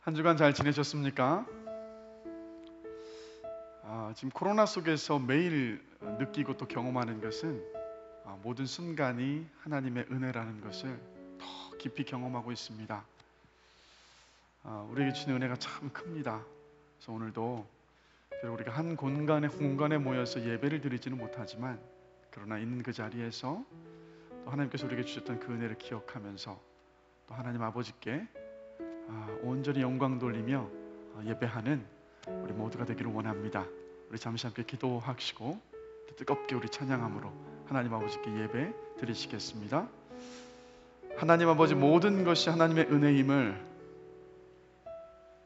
한 주간 잘 지내셨습니까? 지금 코로나 속에서 매일 느끼고 또 경험하는 것은 모든 순간이 하나님의 은혜라는 것을 더 깊이 경험하고 있습니다. 우리에게 주신 은혜가 참 큽니다. 그래서 오늘도 우리가 한 공간에 모여서 예배를 드리지는 못하지만 그러나 있는 그 자리에서 또 하나님께서 우리에게 주셨던 그 은혜를 기억하면서 또 하나님 아버지께 온전히 영광 돌리며 예배하는 우리 모두가 되기를 원합니다. 우리 잠시 함께 기도하시고 뜨겁게 우리 찬양함으로 하나님 아버지께 예배 드리시겠습니다. 하나님 아버지, 모든 것이 하나님의 은혜임을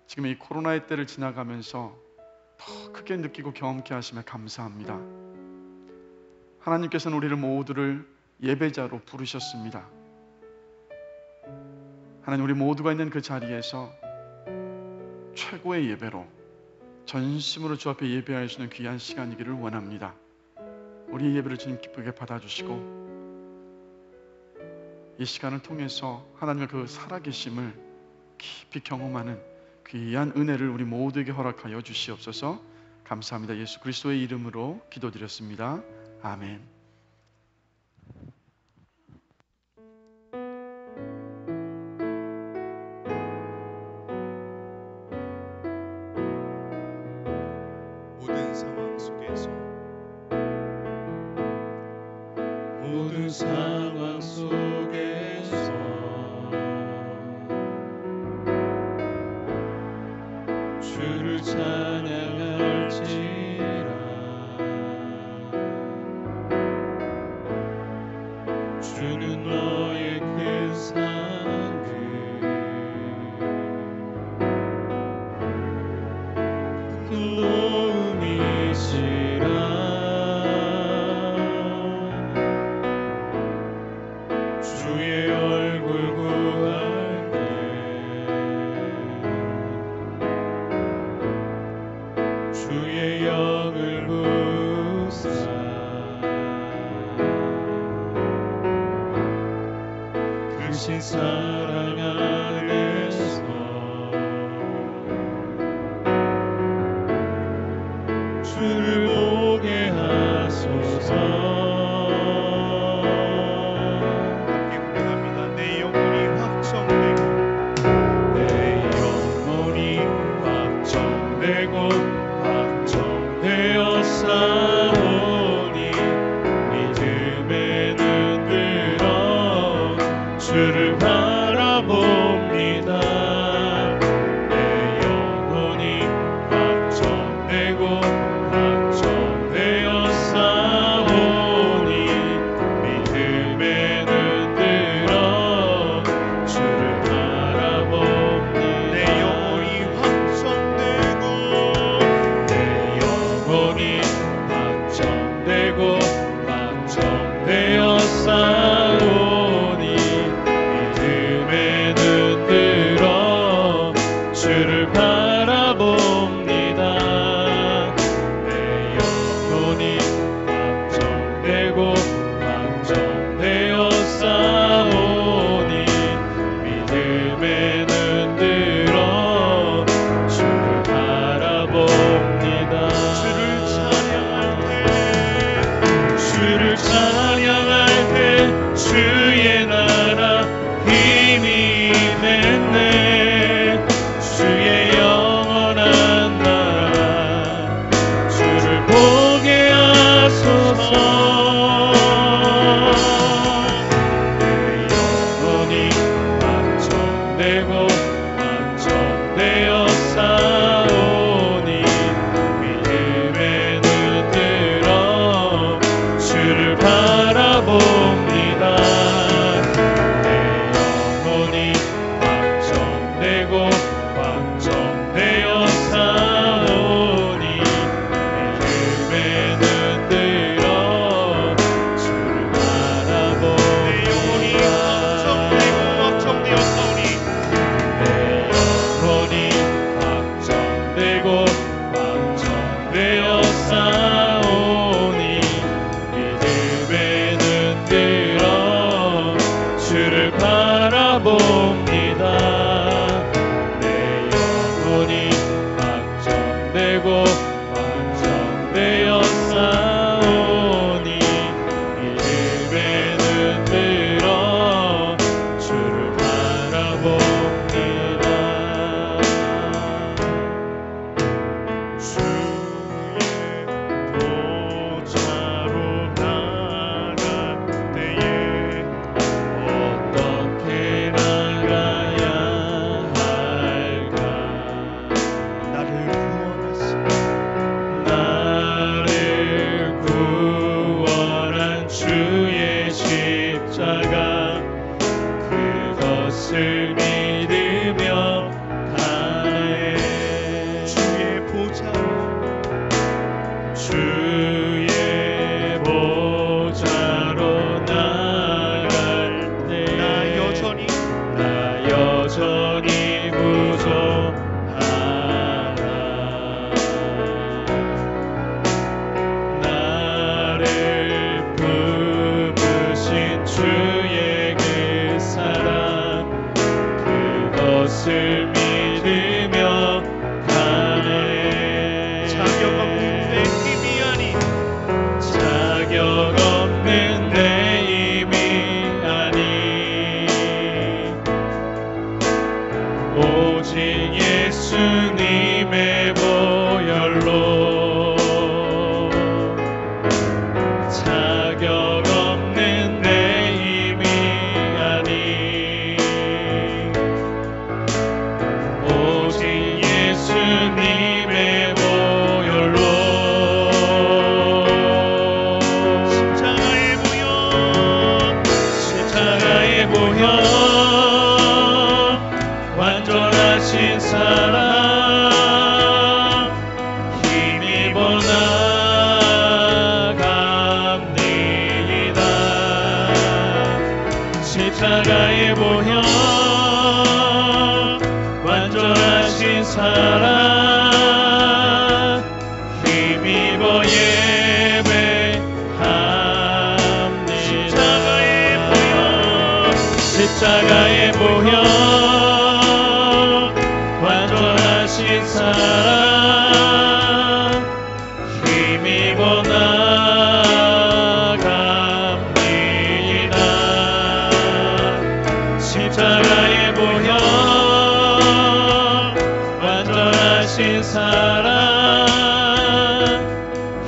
지금 이 코로나의 때를 지나가면서 더 크게 느끼고 경험케 하시며 감사합니다. 하나님께서는 우리를 모두를 예배자로 부르셨습니다. 하나님, 우리 모두가 있는 그 자리에서 최고의 예배로 전심으로 주 앞에 예배하시는 귀한 시간이기를 원합니다. 우리의 예배를 주님 기쁘게 받아주시고 이 시간을 통해서 하나님의 그 살아계심을 깊이 경험하는 귀한 은혜를 우리 모두에게 허락하여 주시옵소서. 감사합니다. 예수 그리스도의 이름으로 기도드렸습니다. 아멘. 모든 상황 속에서 주를 찬양할지라. 주는 너의 큰 상급 큰 도움이시라. 주의 얼굴 구할 때 주의 영을 부사 크신 사랑 안에서 주를 보게 하소서. 확정되어 싸우니 믿음에 눈 들어 주를 바라봅니다. 내 영혼이 확정되고 확정되어 싸우니 믿음에 눈 들어 주를 바라봅니다. 내 영혼이 확정되고 확정되어 싸우니 믿음에 눈 들어 주를 바라봅니다. 내 영혼이 확정되고 확정되어 싸우니 믿음에 눈 들어 주를 바라봅니다. 주를 찬양할 때 주의 나라 힘이 임했네. 주의 영원한 나라 주를 보게 하소서. 내 영혼이 확정되고 확정되어 싸우니 믿음에 눈 들어 주를 바라봅니다. 내 영혼이 확정되고 확정되어 싸우니 믿음에 눈 들어 주를 바라봅니다. 내 영혼이 확정되고 확정되어 싸우니 내 영혼이 확정되고 확정되어 싸우니 믿음에 눈 들어 주를 바라봅니다. 그것을 믿으며 가네. 주의 보좌 주의 보좌로 나갈 때 나 여전히 부족하다. 나를 품으신 주의 그 사랑 그것을 믿으며 가네. 자격 없는 내 힘이 아니 자격 없는 내 힘이 아니 오직 예수님의 보혈로 자격 없는 내 힘이 아니 오직 예수님의 보혈로 십자가의 보혈 완전하신 사랑 힘입어 나갑니다. 십자가의 보혈 완전하신 사랑 힘입어 예배합니다. 십자가의 보혈 완전하신 사랑 힘입어 나갑니다. 십자가의 보혈 완전하신 사랑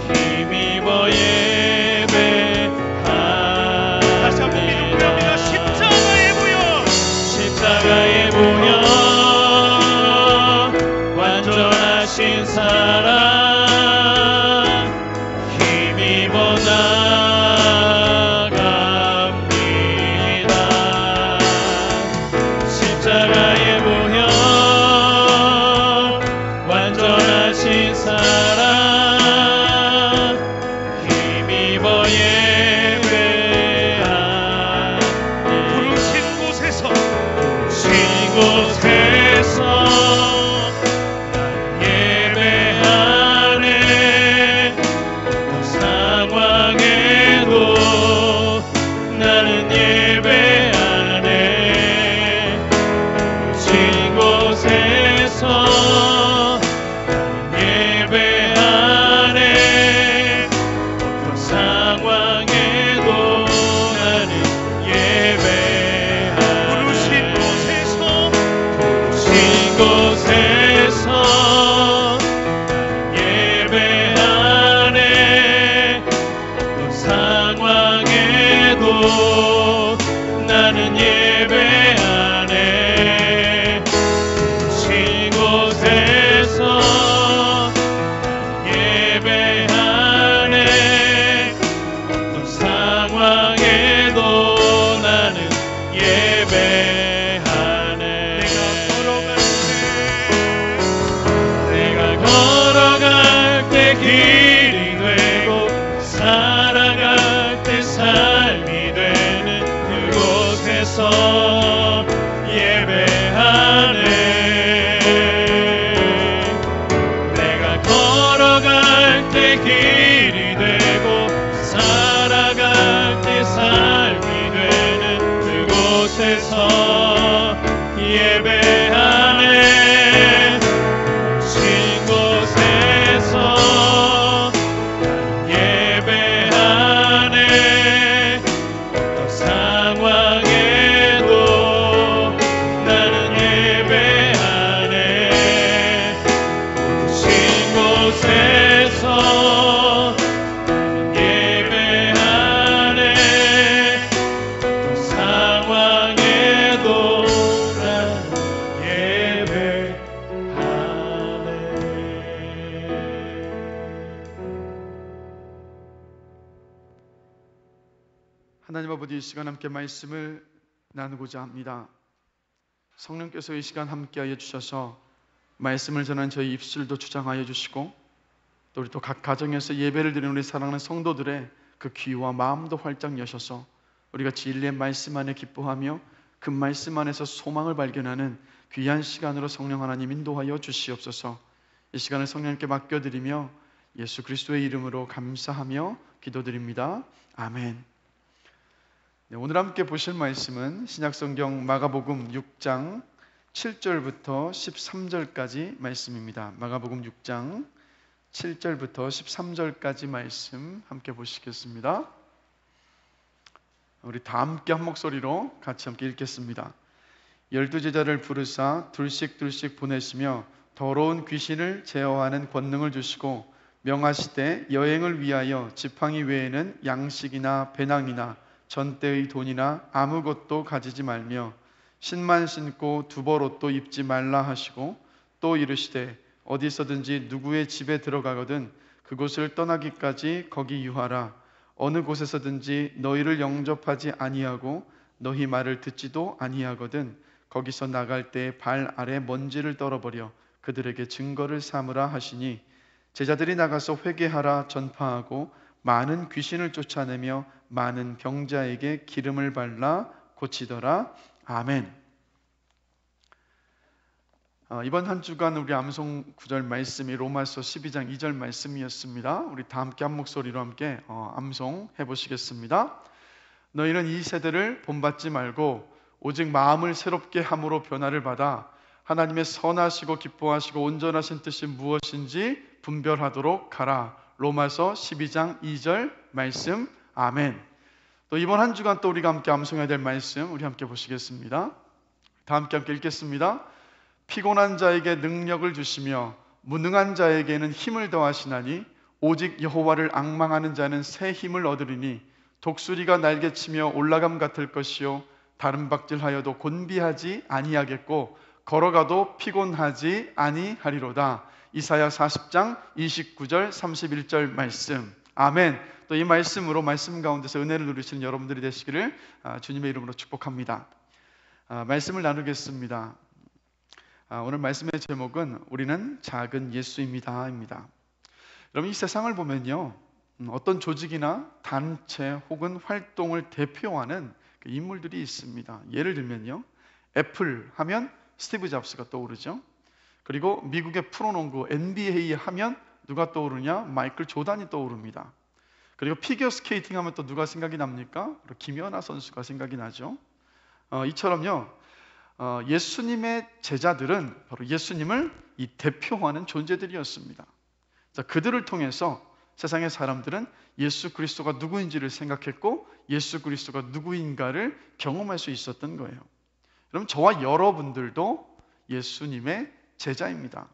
힘입어 예배합니다. 다시 한번 믿음으로 십자가의 보혈 십자가의 보혈 완전하신 사랑 힘입어 나갑니다. 십자가의 보혈 완전하신 사랑 힘입어 예배합니다. 부르신 곳에서 이곳에서 예배하네. 어떤 상황에도 나는 예배하네. 이곳에서 예배하네. 어떤 상황에도 나는 예배하네. 부르신 곳에서 이곳에서 예배하네. 어떤 상황에도 나는 예배하네. 이곳에서 예배하네. 어떤 상황에도 나는 예배하네. 내가 걸어갈 때 길이 되고 살아갈 때 삶이 되는 그곳에서 예배하네. 내가 걸어갈 때 길이 되고 살아갈 때 삶이 되는 그곳에서 예배하네. 이곳에서 예배하네. 어떤 상황에도 나는 예배하네. 이곳에서 예배하네. 어떤 상황에도 나는 예배하네. 하나님 아버지, 이 시간 함께 말씀을 나누고자 합니다. 성령께서 이 시간 함께하여 주셔서 말씀을 전한 저희 입술도 주장하여 주시고 또 우리 또 각 가정에서 예배를 드리는 우리 사랑하는 성도들의 그 귀와 마음도 활짝 여셔서 우리가 진리의 말씀 안에 기뻐하며 그 말씀 안에서 소망을 발견하는 귀한 시간으로 성령 하나님 인도하여 주시옵소서. 이 시간을 성령님께 맡겨드리며 예수 그리스도의 이름으로 감사하며 기도드립니다. 아멘. 네, 오늘 함께 보실 말씀은 신약성경 마가복음 6장 7절부터 13절까지 말씀입니다. 마가복음 6장 7절부터 13절까지 말씀 함께 보시겠습니다. 우리 다 함께 한 목소리로 같이 함께 읽겠습니다. 12제자를 부르사 둘씩 보내시며 더러운 귀신을 제어하는 권능을 주시고 명하시되 여행을 위하여 지팡이 외에는 양식이나 배낭이나 전대의 돈이나 아무것도 가지지 말며 신만 신고 두벌옷도 입지 말라 하시고 또 이르시되 어디서든지 누구의 집에 들어가거든 그곳을 떠나기까지 거기 유하라. 어느 곳에서든지 너희를 영접하지 아니하고 너희 말을 듣지도 아니하거든 거기서 나갈 때 발 아래 먼지를 떨어버려 그들에게 증거를 삼으라 하시니 제자들이 나가서 회개하라 전파하고 많은 귀신을 쫓아내며 많은 병자에게 기름을 발라 고치더라. 아멘. 이번 한 주간 우리 암송 구절 말씀이 로마서 12장 2절 말씀이었습니다. 우리 다 함께 한 목소리로 함께 암송해 보시겠습니다. 너희는 이 세대를 본받지 말고 오직 마음을 새롭게 함으로 변화를 받아 하나님의 선하시고 기뻐하시고 온전하신 뜻이 무엇인지 분별하도록 하라. 로마서 12장 2절 말씀. 아멘. 또 이번 한 주간 또 우리가 함께 암송해야 될 말씀 우리 함께 보시겠습니다. 다 함께 읽겠습니다. 피곤한 자에게 능력을 주시며 무능한 자에게는 힘을 더하시나니 오직 여호와를 앙망하는 자는 새 힘을 얻으리니 독수리가 날개치며 올라감 같을 것이요 다른 박질하여도 곤비하지 아니하겠고 걸어가도 피곤하지 아니하리로다. 이사야 40장 29절 31절 말씀. 아멘. 또 이 말씀으로 말씀 가운데서 은혜를 누리시는 여러분들이 되시기를 주님의 이름으로 축복합니다. 말씀을 나누겠습니다. 오늘 말씀의 제목은 우리는 작은 예수입니다 입니다. 여러분, 이 세상을 보면요 어떤 조직이나 단체 혹은 활동을 대표하는 인물들이 있습니다. 예를 들면요 애플 하면 스티브 잡스가 떠오르죠. 그리고 미국의 프로농구 NBA 하면 누가 떠오르냐? 마이클 조단이 떠오릅니다. 그리고 피겨 스케이팅 하면 또 누가 생각이 납니까? 김연아 선수가 생각이 나죠. 이처럼요 예수님의 제자들은 바로 예수님을 이 대표하는 존재들이었습니다. 자, 그들을 통해서 세상의 사람들은 예수 그리스도가 누구인지를 생각했고 예수 그리스도가 누구인가를 경험할 수 있었던 거예요. 여러분, 저와 여러분들도 예수님의 제자입니다.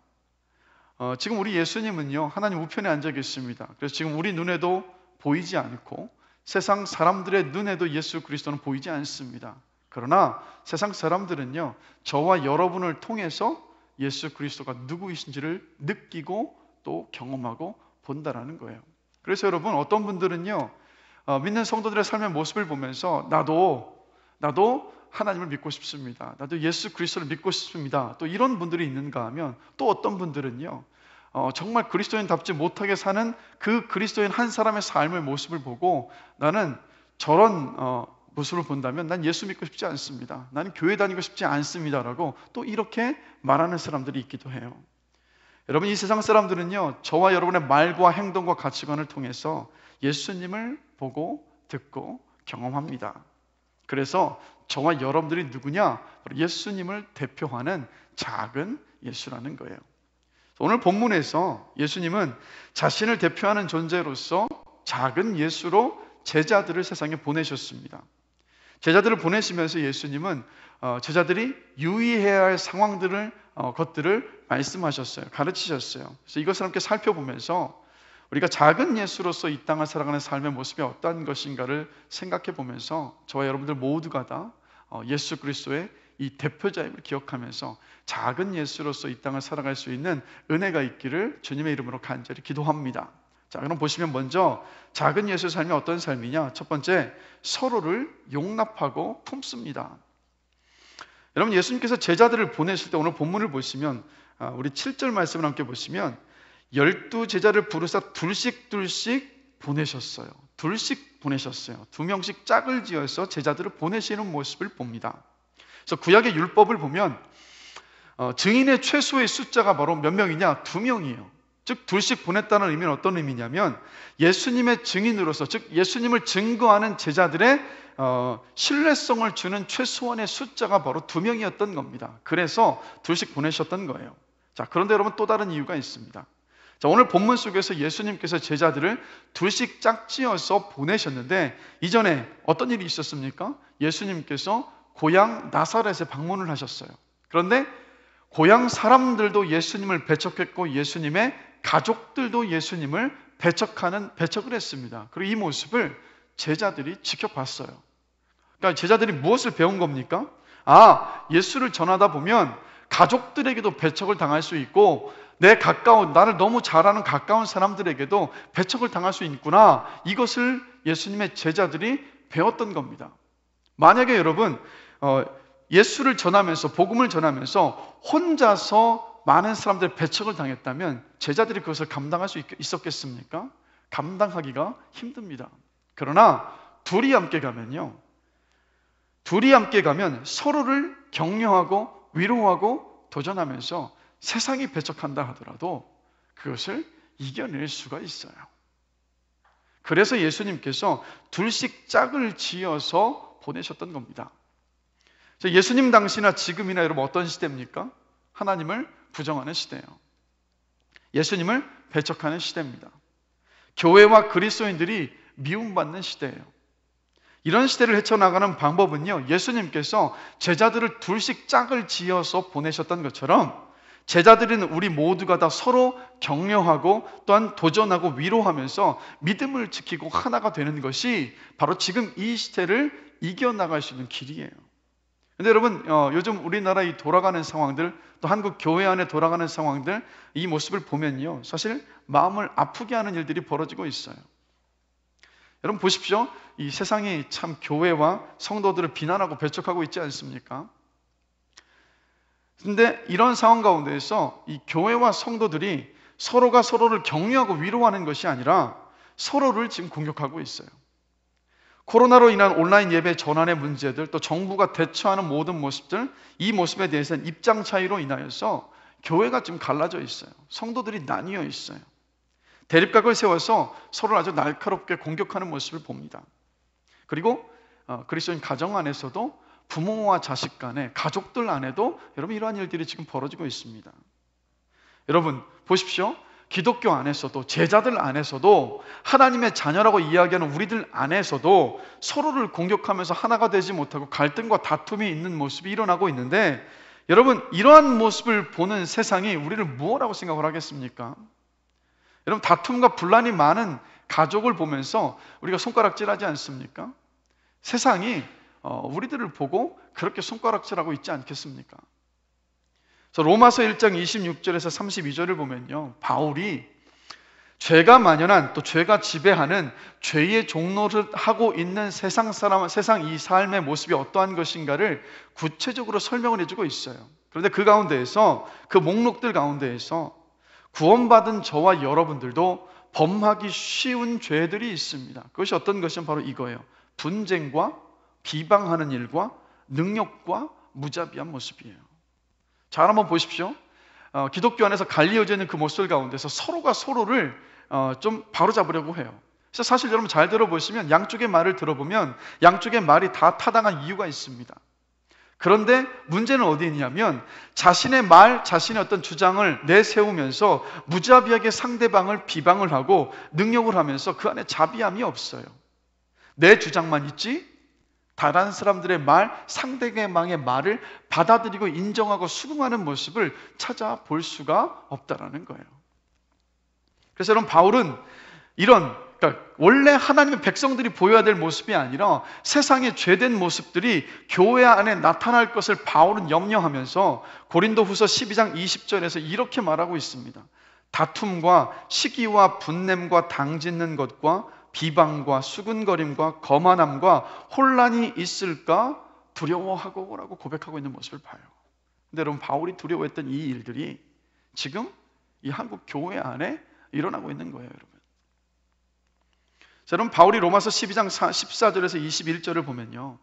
지금 우리 예수님은요 하나님 우편에 앉아 계십니다. 그래서 지금 우리 눈에도 보이지 않고 세상 사람들의 눈에도 예수 그리스도는 보이지 않습니다. 그러나 세상 사람들은요 저와 여러분을 통해서 예수 그리스도가 누구이신지를 느끼고 또 경험하고 본다라는 거예요. 그래서 여러분, 어떤 분들은요 믿는 성도들의 삶의 모습을 보면서 나도 하나님을 믿고 싶습니다. 나도 예수 그리스도를 믿고 싶습니다. 또 이런 분들이 있는가 하면 또 어떤 분들은요 정말 그리스도인답지 못하게 사는 그 그리스도인 한 사람의 삶의 모습을 보고 나는 저런 모습을 본다면 난 예수 믿고 싶지 않습니다. 나는 교회 다니고 싶지 않습니다라고 또 이렇게 말하는 사람들이 있기도 해요. 여러분, 이 세상 사람들은요 저와 여러분의 말과 행동과 가치관을 통해서 예수님을 보고 듣고 경험합니다. 그래서 저와 여러분들이 누구냐? 바로 예수님을 대표하는 작은 예수라는 거예요. 오늘 본문에서 예수님은 자신을 대표하는 존재로서 작은 예수로 제자들을 세상에 보내셨습니다. 제자들을 보내시면서 예수님은 제자들이 유의해야 할 것들을 말씀하셨어요. 가르치셨어요. 그래서 이것을 함께 살펴보면서 우리가 작은 예수로서 이 땅을 살아가는 삶의 모습이 어떤 것인가를 생각해 보면서 저와 여러분들 모두가 다 예수 그리스도의 이 대표자임을 기억하면서 작은 예수로서 이 땅을 살아갈 수 있는 은혜가 있기를 주님의 이름으로 간절히 기도합니다. 자, 그럼 보시면 먼저 작은 예수의 삶이 어떤 삶이냐? 첫 번째, 서로를 용납하고 품습니다. 여러분, 예수님께서 제자들을 보내실 때 오늘 본문을 보시면 우리 7절 말씀을 함께 보시면 12제자를 부르사 둘씩 보내셨어요. 둘씩 보내셨어요. 2명씩 짝을 지어서 제자들을 보내시는 모습을 봅니다. 그래서 구약의 율법을 보면 증인의 최소의 숫자가 바로 몇 명이냐? 2명이에요. 즉 둘씩 보냈다는 의미는 어떤 의미냐면 예수님의 증인으로서, 즉 예수님을 증거하는 제자들의 신뢰성을 주는 최소한의 숫자가 바로 2명이었던 겁니다. 그래서 둘씩 보내셨던 거예요. 자, 그런데 여러분, 또 다른 이유가 있습니다. 자, 오늘 본문 속에서 예수님께서 제자들을 둘씩 짝지어서 보내셨는데 이전에 어떤 일이 있었습니까? 예수님께서 고향 나사렛에 방문을 하셨어요. 그런데 고향 사람들도 예수님을 배척했고 예수님의 가족들도 예수님을 배척을 했습니다. 그리고 이 모습을 제자들이 지켜봤어요. 그러니까 제자들이 무엇을 배운 겁니까? 예수를 전하다 보면 가족들에게도 배척을 당할 수 있고 내 가까운, 나를 너무 잘 아는 가까운 사람들에게도 배척을 당할 수 있구나. 이것을 예수님의 제자들이 배웠던 겁니다. 만약에 여러분 예수를 전하면서, 복음을 전하면서 혼자서 많은 사람들의 배척을 당했다면 제자들이 그것을 감당할 수 있었겠습니까? 감당하기가 힘듭니다. 그러나 둘이 함께 가면 서로를 격려하고 위로하고 도전하면서 세상이 배척한다 하더라도 그것을 이겨낼 수가 있어요. 그래서 예수님께서 둘씩 짝을 지어서 보내셨던 겁니다. 예수님 당시나 지금이나 여러분 어떤 시대입니까? 하나님을 부정하는 시대예요. 예수님을 배척하는 시대입니다. 교회와 그리스도인들이 미움받는 시대예요. 이런 시대를 헤쳐나가는 방법은요, 예수님께서 제자들을 둘씩 짝을 지어서 보내셨던 것처럼 제자들인 우리 모두가 다 서로 격려하고 또한 도전하고 위로하면서 믿음을 지키고 하나가 되는 것이 바로 지금 이 시대를 이겨나갈 수 있는 길이에요. 근데 여러분, 요즘 우리나라 이 돌아가는 상황들, 또 한국 교회 안에 돌아가는 상황들, 이 모습을 보면요, 사실 마음을 아프게 하는 일들이 벌어지고 있어요. 여러분 보십시오. 이 세상이 참 교회와 성도들을 비난하고 배척하고 있지 않습니까? 근데 이런 상황 가운데에서 이 교회와 성도들이 서로가 서로를 격려하고 위로하는 것이 아니라 서로를 지금 공격하고 있어요. 코로나로 인한 온라인 예배 전환의 문제들, 또 정부가 대처하는 모든 모습들, 이 모습에 대해서는 입장 차이로 인하여서 교회가 지금 갈라져 있어요. 성도들이 나뉘어 있어요. 대립각을 세워서 서로를 아주 날카롭게 공격하는 모습을 봅니다. 그리고 그리스도인 가정 안에서도 부모와 자식 간에, 가족들 안에도 여러분 이러한 일들이 지금 벌어지고 있습니다. 여러분 보십시오. 기독교 안에서도, 제자들 안에서도, 하나님의 자녀라고 이야기하는 우리들 안에서도 서로를 공격하면서 하나가 되지 못하고 갈등과 다툼이 있는 모습이 일어나고 있는데, 여러분 이러한 모습을 보는 세상이 우리를 무엇이라고 생각을 하겠습니까? 여러분 다툼과 분란이 많은 가족을 보면서 우리가 손가락질하지 않습니까? 세상이 우리들을 보고 그렇게 손가락질하고 있지 않겠습니까? 그래서 로마서 1장 26절에서 32절을 보면요, 바울이 죄가 만연한, 또 죄가 지배하는 죄의 종로를 하고 있는 세상 이 삶의 모습이 어떠한 것인가를 구체적으로 설명을 해주고 있어요. 그런데 그 가운데에서, 그 목록들 가운데에서 구원받은 저와 여러분들도 범하기 쉬운 죄들이 있습니다. 그것이 어떤 것이면 바로 이거예요. 분쟁과 비방하는 일과 능력과 무자비한 모습이에요. 잘 한번 보십시오. 기독교 안에서 갈리어져 있는 그 모습 가운데서 서로가 서로를 좀 바로잡으려고 해요. 그래서 사실 여러분 잘 들어보시면 양쪽의 말을 들어보면 양쪽의 말이 다 타당한 이유가 있습니다. 그런데 문제는 어디 있냐면 자신의 말, 자신의 어떤 주장을 내세우면서 무자비하게 상대방을 비방을 하고 능욕을 하면서 그 안에 자비함이 없어요. 내 주장만 있지 다른 사람들의 말, 상대방의 말을 받아들이고 인정하고 수긍하는 모습을 찾아볼 수가 없다라는 거예요. 그래서 여러분 바울은 그러니까 원래 하나님의 백성들이 보여야 될 모습이 아니라 세상의 죄된 모습들이 교회 안에 나타날 것을 바울은 염려하면서 고린도후서 12장 20절에서 이렇게 말하고 있습니다. 다툼과 시기와 분냄과 당짓는 것과 비방과 수근거림과 거만함과 혼란이 있을까 두려워하고 라고 고백하고 있는 모습을 봐요. 근데 여러분, 바울이 두려워했던 이 일들이 지금 이 한국 교회 안에 일어나고 있는 거예요, 여러분. 자, 여러분, 바울이 로마서 12장 14절에서 21절을 보면요,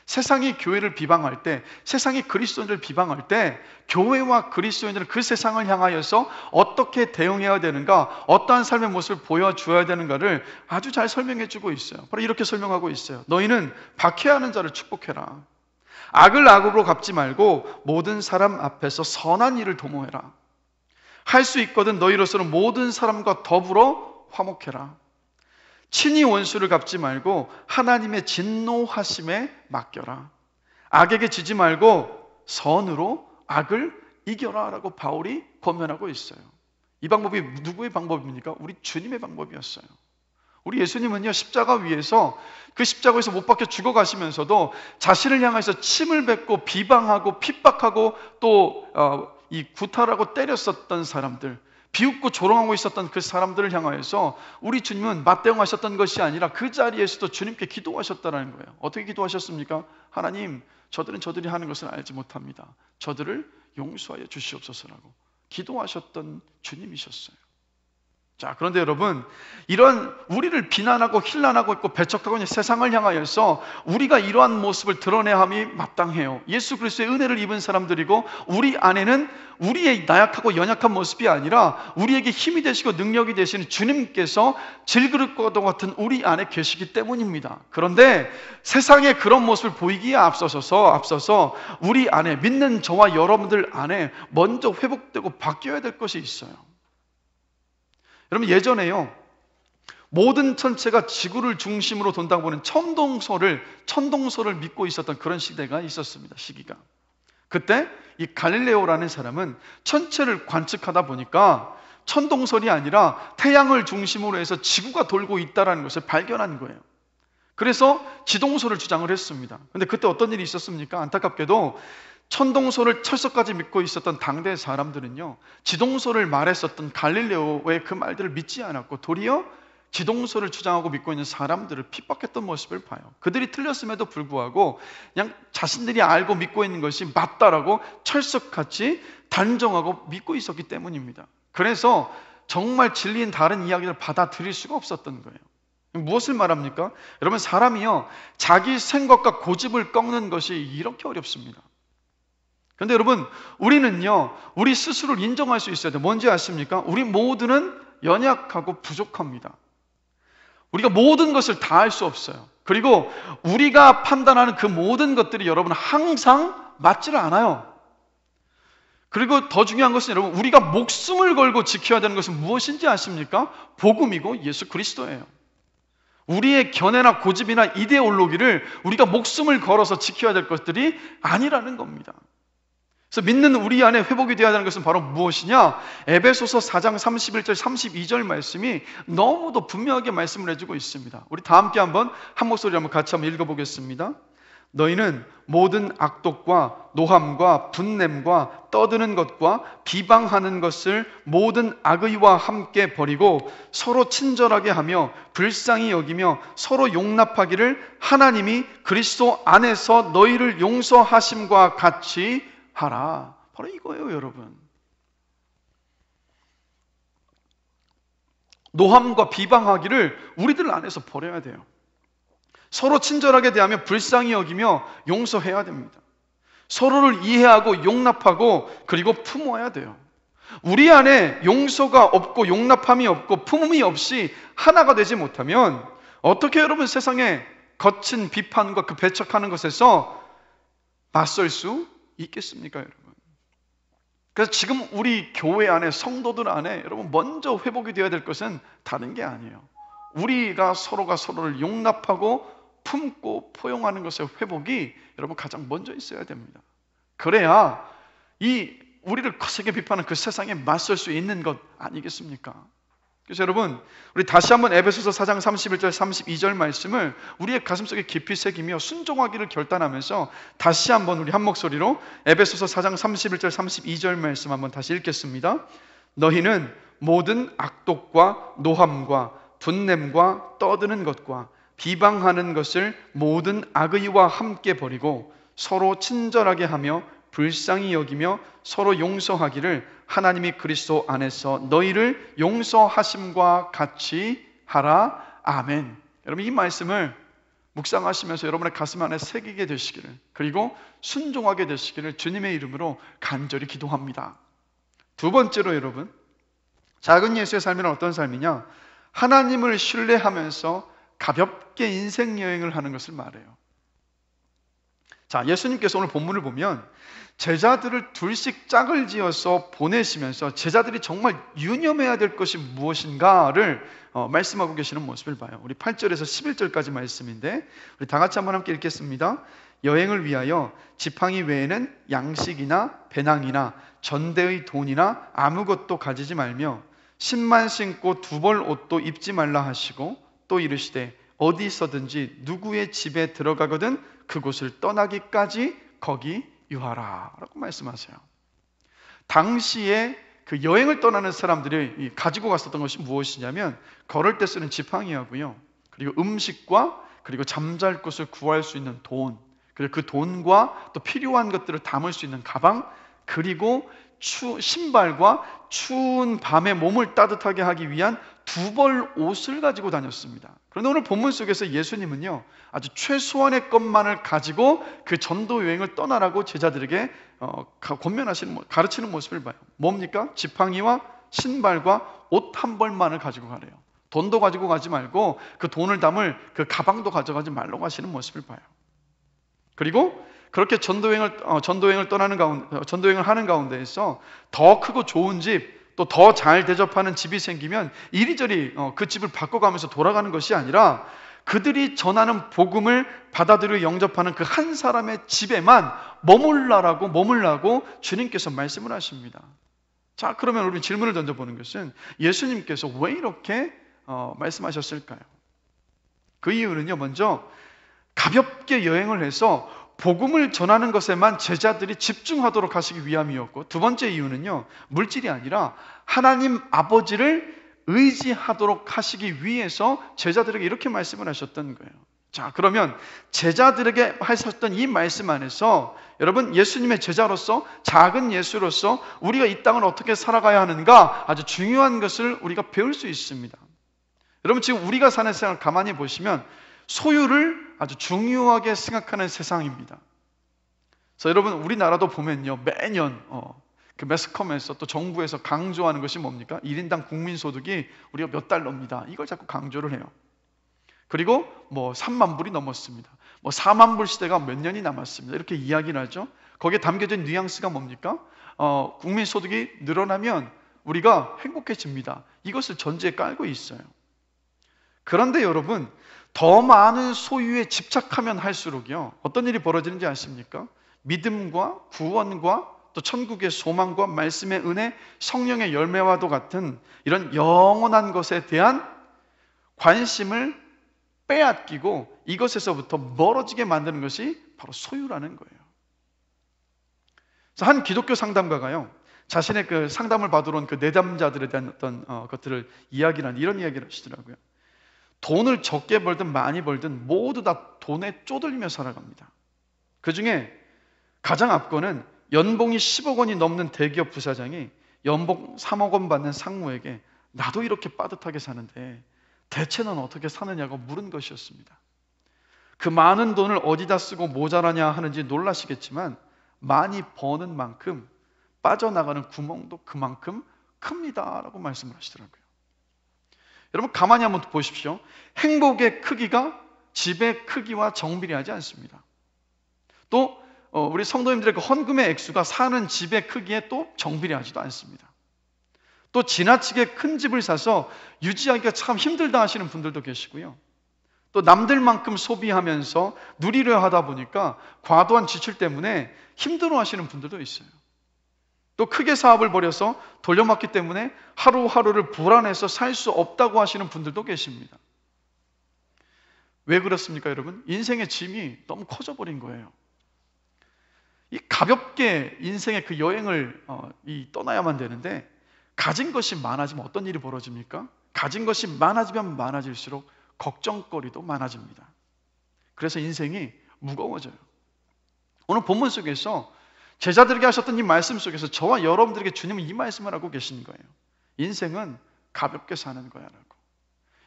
세상이 교회를 비방할 때, 세상이 그리스도인들을 비방할 때 교회와 그리스도인들은 그 세상을 향하여서 어떻게 대응해야 되는가, 어떠한 삶의 모습을 보여줘야 되는가를 아주 잘 설명해 주고 있어요. 바로 이렇게 설명하고 있어요. 너희는 박해하는 자를 축복해라. 악을 악으로 갚지 말고 모든 사람 앞에서 선한 일을 도모해라. 할 수 있거든 너희로서는 모든 사람과 더불어 화목해라. 친히 원수를 갚지 말고 하나님의 진노하심에 맡겨라. 악에게 지지 말고 선으로 악을 이겨라 라고 바울이 권면하고 있어요. 이 방법이 누구의 방법입니까? 우리 주님의 방법이었어요. 우리 예수님은요, 십자가 위에서, 그 십자가에서 못 박혀 죽어가시면서도 자신을 향해서 침을 뱉고 비방하고 핍박하고 또 이 구타라고 때렸었던 사람들, 비웃고 조롱하고 있었던 그 사람들을 향하여서 우리 주님은 맞대응하셨던 것이 아니라 그 자리에서도 주님께 기도하셨다는 거예요. 어떻게 기도하셨습니까? 하나님, 저들이 하는 것을 알지 못합니다. 저들을 용서하여 주시옵소서라고 기도하셨던 주님이셨어요. 자, 그런데 여러분, 이런 우리를 비난하고 힐난하고 있고 배척하고 있는 세상을 향하여서 우리가 이러한 모습을 드러내야 함이 마땅해요. 예수 그리스도의 은혜를 입은 사람들이고, 우리 안에는 우리의 나약하고 연약한 모습이 아니라 우리에게 힘이 되시고 능력이 되시는 주님께서 질그릇과 같은 우리 안에 계시기 때문입니다. 그런데 세상에 그런 모습을 보이기에 앞서서 우리 안에, 믿는 저와 여러분들 안에 먼저 회복되고 바뀌어야 될 것이 있어요. 여러분, 예전에요, 모든 천체가 지구를 중심으로 돈다고 보는 천동설을 믿고 있었던 그런 시대가 있었습니다. 시기가. 그때 이 갈릴레오라는 사람은 천체를 관측하다 보니까 천동설이 아니라 태양을 중심으로 해서 지구가 돌고 있다는 것을 발견한 거예요. 그래서 지동설을 주장을 했습니다. 그런데 그때 어떤 일이 있었습니까? 안타깝게도 천동설을 철석까지 믿고 있었던 당대 사람들은요, 지동설을 말했었던 갈릴레오의 그 말들을 믿지 않았고 도리어 지동설을 주장하고 믿고 있는 사람들을 핍박했던 모습을 봐요. 그들이 틀렸음에도 불구하고 그냥 자신들이 알고 믿고 있는 것이 맞다라고 철석같이 단정하고 믿고 있었기 때문입니다. 그래서 정말 진리인 다른 이야기를 받아들일 수가 없었던 거예요. 무엇을 말합니까? 여러분, 사람이요, 자기 생각과 고집을 꺾는 것이 이렇게 어렵습니다. 그런데 여러분, 우리는요, 우리 스스로를 인정할 수 있어야 돼요. 뭔지 아십니까? 우리 모두는 연약하고 부족합니다. 우리가 모든 것을 다 할 수 없어요. 그리고 우리가 판단하는 그 모든 것들이 여러분 항상 맞지를 않아요. 그리고 더 중요한 것은 여러분, 우리가 목숨을 걸고 지켜야 되는 것은 무엇인지 아십니까? 복음이고 예수 그리스도예요. 우리의 견해나 고집이나 이데올로기를 우리가 목숨을 걸어서 지켜야 될 것들이 아니라는 겁니다. 그래서 믿는 우리 안에 회복이 되어야 하는 것은 바로 무엇이냐? 에베소서 4장 31절 32절 말씀이 너무도 분명하게 말씀을 해주고 있습니다. 우리 다 함께 한 목소리 같이 한번 읽어보겠습니다. 너희는 모든 악독과 노함과 분냄과 떠드는 것과 비방하는 것을 모든 악의와 함께 버리고 서로 친절하게 하며 불쌍히 여기며 서로 용납하기를 하나님이 그리스도 안에서 너희를 용서하심과 같이 하라. 바로 이거예요, 여러분. 노함과 비방하기를 우리들 안에서 버려야 돼요. 서로 친절하게 대하며 불쌍히 여기며 용서해야 됩니다. 서로를 이해하고 용납하고 그리고 품어야 돼요. 우리 안에 용서가 없고 용납함이 없고 품음이 없이 하나가 되지 못하면 어떻게 여러분 세상에 거친 비판과 그 배척하는 것에서 맞설 수 있겠습니까, 여러분? 그래서 지금 우리 교회 안에, 성도들 안에 여러분 먼저 회복이 되어야 될 것은 다른 게 아니에요. 우리가 서로가 서로를 용납하고 품고 포용하는 것의 회복이 여러분 가장 먼저 있어야 됩니다. 그래야 이 우리를 거세게 비판하는 그 세상에 맞설 수 있는 것 아니겠습니까? 그래서 여러분, 우리 다시 한번 에베소서 4장 31절 32절 말씀을 우리의 가슴속에 깊이 새기며 순종하기를 결단하면서 다시 한번 우리 한 목소리로 에베소서 4장 31절 32절 말씀 한번 다시 읽겠습니다. 너희는 모든 악독과 노함과 분냄과 떠드는 것과 비방하는 것을 모든 악의와 함께 버리고 서로 친절하게 하며 불쌍히 여기며 서로 용서하기를 하나님이 그리스도 안에서 너희를 용서하심과 같이 하라. 아멘. 여러분, 이 말씀을 묵상하시면서 여러분의 가슴 안에 새기게 되시기를, 그리고 순종하게 되시기를 주님의 이름으로 간절히 기도합니다. 두 번째로 여러분, 작은 예수의 삶은 어떤 삶이냐? 하나님을 신뢰하면서 가볍게 인생 여행을 하는 것을 말해요. 자, 예수님께서 오늘 본문을 보면 제자들을 둘씩 짝을 지어서 보내시면서 제자들이 정말 유념해야 될 것이 무엇인가를 말씀하고 계시는 모습을 봐요. 우리 8절에서 11절까지 말씀인데 우리 다 같이 한번 함께 읽겠습니다. 여행을 위하여 지팡이 외에는 양식이나 배낭이나 전대의 돈이나 아무것도 가지지 말며 신만 신고 두 벌 옷도 입지 말라 하시고 또 이르시되 어디 있어든지 누구의 집에 들어가거든 그곳을 떠나기까지 거기 유하라 라고 말씀하세요. 당시에 그 여행을 떠나는 사람들이 가지고 갔었던 것이 무엇이냐면 걸을 때 쓰는 지팡이하고요, 그리고 음식과 그리고 잠잘 곳을 구할 수 있는 돈, 그리고 그 돈과 또 필요한 것들을 담을 수 있는 가방, 그리고 신발과 추운 밤에 몸을 따뜻하게 하기 위한 두 벌 옷을 가지고 다녔습니다. 그런데 오늘 본문 속에서 예수님은요, 아주 최소한의 것만을 가지고 그 전도 여행을 떠나라고 제자들에게 가르치는 모습을 봐요. 뭡니까? 지팡이와 신발과 옷 한 벌만을 가지고 가래요. 돈도 가지고 가지 말고 그 돈을 담을 그 가방도 가져가지 말라고 하시는 모습을 봐요. 그리고 그렇게 전도여행을 하는 가운데에서 더 크고 좋은 집, 또 더 잘 대접하는 집이 생기면 이리저리 그 집을 바꿔가면서 돌아가는 것이 아니라 그들이 전하는 복음을 받아들여 영접하는 그 한 사람의 집에만 머물라고 주님께서 말씀을 하십니다. 자, 그러면 우리 질문을 던져보는 것은 예수님께서 왜 이렇게 말씀하셨을까요? 그 이유는요, 먼저 가볍게 여행을 해서 복음을 전하는 것에만 제자들이 집중하도록 하시기 위함이었고, 두 번째 이유는요, 물질이 아니라 하나님 아버지를 의지하도록 하시기 위해서 제자들에게 이렇게 말씀을 하셨던 거예요. 자, 그러면 제자들에게 하셨던 이 말씀 안에서 여러분, 예수님의 제자로서, 작은 예수로서 우리가 이 땅을 어떻게 살아가야 하는가, 아주 중요한 것을 우리가 배울 수 있습니다. 여러분, 지금 우리가 사는 세상을 가만히 보시면 소유를 아주 중요하게 생각하는 세상입니다. 그래서 여러분, 우리나라도 보면요, 매년 그 매스컴에서 또 정부에서 강조하는 것이 뭡니까? 1인당 국민소득이 우리가 몇 달러입니다. 이걸 자꾸 강조를 해요. 그리고 3만 불이 넘었습니다. 4만 불 시대가 몇 년이 남았습니다. 이렇게 이야기를 하죠. 거기에 담겨진 뉘앙스가 뭡니까? 국민소득이 늘어나면 우리가 행복해집니다. 이것을 전제에 깔고 있어요. 그런데 여러분, 더 많은 소유에 집착하면 할수록요, 어떤 일이 벌어지는지 아십니까? 믿음과 구원과 또 천국의 소망과 말씀의 은혜, 성령의 열매와도 같은 이런 영원한 것에 대한 관심을 빼앗기고 이것에서부터 멀어지게 만드는 것이 바로 소유라는 거예요. 그래서 한 기독교 상담가가요, 자신의 그 상담을 받으러 온 그 내담자들에 대한 어떤 것들을 이야기하는 이런 이야기를 하시더라고요. 돈을 적게 벌든 많이 벌든 모두 다 돈에 쪼들리며 살아갑니다. 그 중에 가장 앞거는 연봉이 10억 원이 넘는 대기업 부사장이 연봉 3억 원 받는 상무에게 나도 이렇게 빠듯하게 사는데 대체 넌 어떻게 사느냐고 물은 것이었습니다. 그 많은 돈을 어디다 쓰고 모자라냐 하는지 놀라시겠지만 많이 버는 만큼 빠져나가는 구멍도 그만큼 큽니다 라고 말씀을 하시더라고요. 여러분, 가만히 한번 보십시오. 행복의 크기가 집의 크기와 정비례하지 않습니다. 또 우리 성도님들의 그 헌금의 액수가 사는 집의 크기에 또 정비례하지도 않습니다. 또 지나치게 큰 집을 사서 유지하기가 참 힘들다 하시는 분들도 계시고요. 또 남들만큼 소비하면서 누리려 하다 보니까 과도한 지출 때문에 힘들어 하시는 분들도 있어요. 또 크게 사업을 벌여서 돌려막기 때문에 하루하루를 불안해서 살 수 없다고 하시는 분들도 계십니다. 왜 그렇습니까, 여러분? 인생의 짐이 너무 커져버린 거예요. 이 가볍게 인생의 그 여행을 떠나야만 되는데 가진 것이 많아지면 어떤 일이 벌어집니까? 가진 것이 많아지면 많아질수록 걱정거리도 많아집니다. 그래서 인생이 무거워져요. 오늘 본문 속에서 제자들에게 하셨던 이 말씀 속에서 저와 여러분들에게 주님은 이 말씀을 하고 계신 거예요. 인생은 가볍게 사는 거야 라고.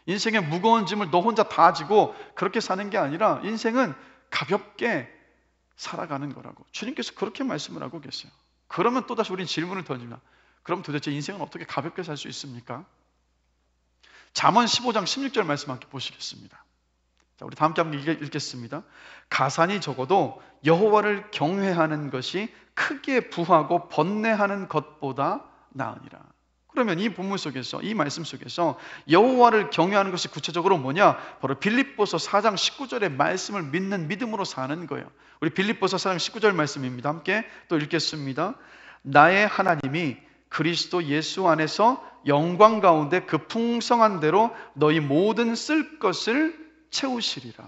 인생의 무거운 짐을 너 혼자 다 지고 그렇게 사는 게 아니라 인생은 가볍게 살아가는 거라고 주님께서 그렇게 말씀을 하고 계세요. 그러면 또다시 우리는 질문을 던집니다. 그럼 도대체 인생은 어떻게 가볍게 살 수 있습니까? 잠언 15장 16절 말씀 함께 보시겠습니다. 자, 우리 다 함께 읽겠습니다. 가산이 적어도 여호와를 경외하는 것이 크게 부하고 번뇌하는 것보다 나으니라. 그러면 이 본문 속에서, 이 말씀 속에서 여호와를 경외하는 것이 구체적으로 뭐냐? 바로 빌립보서 4장 19절의 말씀을 믿는 믿음으로 사는 거예요. 우리 빌립보서 4장 19절 말씀입니다. 함께 또 읽겠습니다. 나의 하나님이 그리스도 예수 안에서 영광 가운데 그 풍성한 대로 너희 모든 쓸 것을 채우시리라.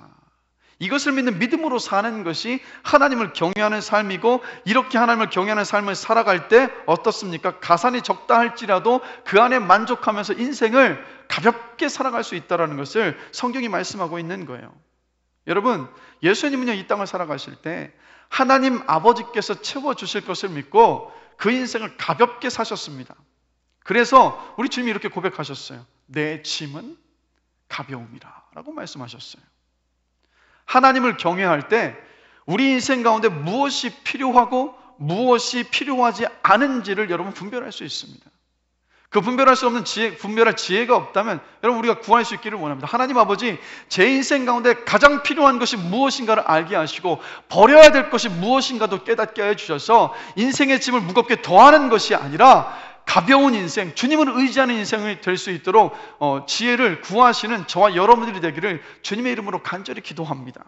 이것을 믿는 믿음으로 사는 것이 하나님을 경외하는 삶이고, 이렇게 하나님을 경외하는 삶을 살아갈 때 어떻습니까? 가산이 적다 할지라도 그 안에 만족하면서 인생을 가볍게 살아갈 수 있다는 것을 성경이 말씀하고 있는 거예요. 여러분, 예수님은요, 이 땅을 살아가실 때 하나님 아버지께서 채워주실 것을 믿고 그 인생을 가볍게 사셨습니다. 그래서 우리 주님이 이렇게 고백하셨어요. 내 짐은 가벼움이라 라고 말씀하셨어요. 하나님을 경외할 때 우리 인생 가운데 무엇이 필요하고 무엇이 필요하지 않은지를 여러분 분별할 수 있습니다. 그 분별할 수 없는 분별할 지혜가 없다면 여러분 우리가 구할 수 있기를 원합니다. 하나님 아버지, 제 인생 가운데 가장 필요한 것이 무엇인가를 알게 하시고 버려야 될 것이 무엇인가도 깨닫게 해주셔서 인생의 짐을 무겁게 더하는 것이 아니라 가벼운 인생, 주님을 의지하는 인생이 될 수 있도록 지혜를 구하시는 저와 여러분들이 되기를 주님의 이름으로 간절히 기도합니다.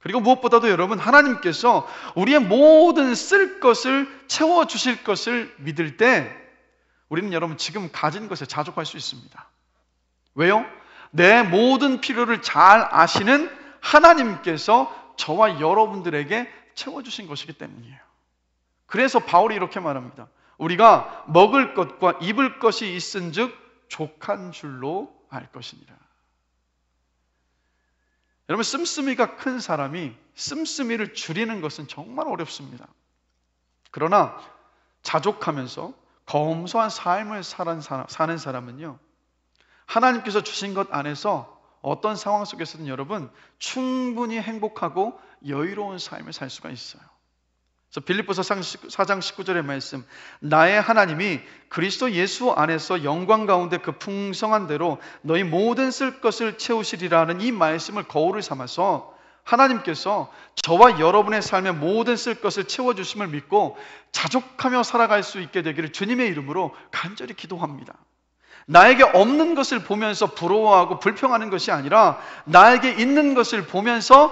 그리고 무엇보다도 여러분, 하나님께서 우리의 모든 쓸 것을 채워주실 것을 믿을 때 우리는 여러분 지금 가진 것에 자족할 수 있습니다. 왜요? 내 모든 필요를 잘 아시는 하나님께서 저와 여러분들에게 채워주신 것이기 때문이에요. 그래서 바울이 이렇게 말합니다. 우리가 먹을 것과 입을 것이 있은즉 족한 줄로 알 것이니라. 여러분, 씀씀이가 큰 사람이 씀씀이를 줄이는 것은 정말 어렵습니다. 그러나 자족하면서 검소한 삶을 사는 사람은요, 하나님께서 주신 것 안에서 어떤 상황 속에서든 여러분 충분히 행복하고 여유로운 삶을 살 수가 있어요. 그래서 빌립보서 4장 19절의 말씀, 나의 하나님이 그리스도 예수 안에서 영광 가운데 그 풍성한 대로 너희 모든 쓸 것을 채우시리라는 이 말씀을 거울을 삼아서 하나님께서 저와 여러분의 삶에 모든 쓸 것을 채워주심을 믿고 자족하며 살아갈 수 있게 되기를 주님의 이름으로 간절히 기도합니다. 나에게 없는 것을 보면서 부러워하고 불평하는 것이 아니라 나에게 있는 것을 보면서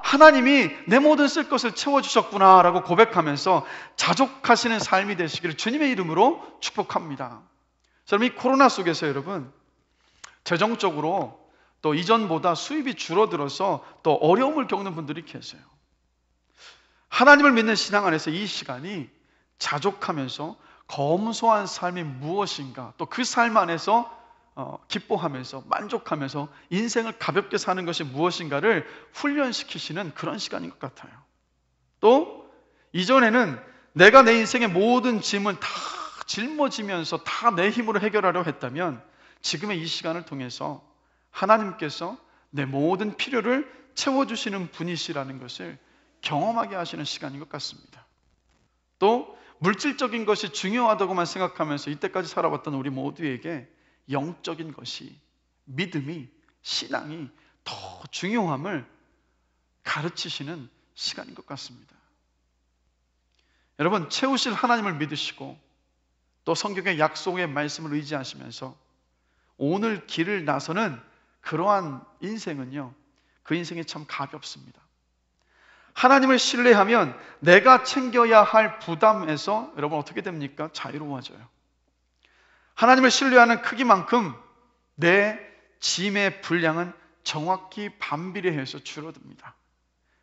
하나님이 내 모든 쓸 것을 채워주셨구나 라고 고백하면서 자족하시는 삶이 되시기를 주님의 이름으로 축복합니다. 여러분, 이 코로나 속에서 여러분 재정적으로 또 이전보다 수입이 줄어들어서 또 어려움을 겪는 분들이 계세요. 하나님을 믿는 신앙 안에서 이 시간이 자족하면서 검소한 삶이 무엇인가, 또 그 삶 안에서 기뻐하면서 만족하면서 인생을 가볍게 사는 것이 무엇인가를 훈련시키시는 그런 시간인 것 같아요. 또 이전에는 내가 내 인생의 모든 짐을 다 짊어지면서 다 내 힘으로 해결하려 했다면 지금의 이 시간을 통해서 하나님께서 내 모든 필요를 채워주시는 분이시라는 것을 경험하게 하시는 시간인 것 같습니다. 또 물질적인 것이 중요하다고만 생각하면서 이때까지 살아왔던 우리 모두에게 영적인 것이, 믿음이, 신앙이 더 중요함을 가르치시는 시간인 것 같습니다. 여러분, 채우실 하나님을 믿으시고 또 성경의 약속의 말씀을 의지하시면서 오늘 길을 나서는 그러한 인생은요, 그 인생이 참 가볍습니다. 하나님을 신뢰하면 내가 챙겨야 할 부담에서 여러분 어떻게 됩니까? 자유로워져요. 하나님을 신뢰하는 크기만큼 내 짐의 분량은 정확히 반비례해서 줄어듭니다.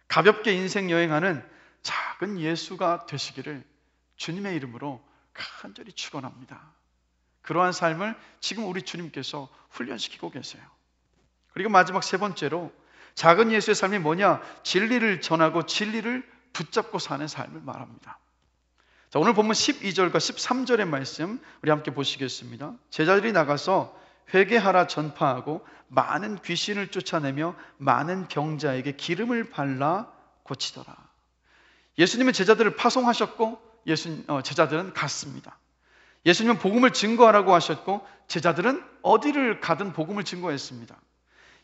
가볍게 인생 여행하는 작은 예수가 되시기를 주님의 이름으로 간절히 축원합니다. 그러한 삶을 지금 우리 주님께서 훈련시키고 계세요. 그리고 마지막 세 번째로 작은 예수의 삶이 뭐냐? 진리를 전하고 진리를 붙잡고 사는 삶을 말합니다. 자, 오늘 본문 12절과 13절의 말씀 우리 함께 보시겠습니다. 제자들이 나가서 회개하라 전파하고 많은 귀신을 쫓아내며 많은 병자에게 기름을 발라 고치더라. 예수님은 제자들을 파송하셨고 제자들은 갔습니다. 예수님은 복음을 증거하라고 하셨고 제자들은 어디를 가든 복음을 증거했습니다.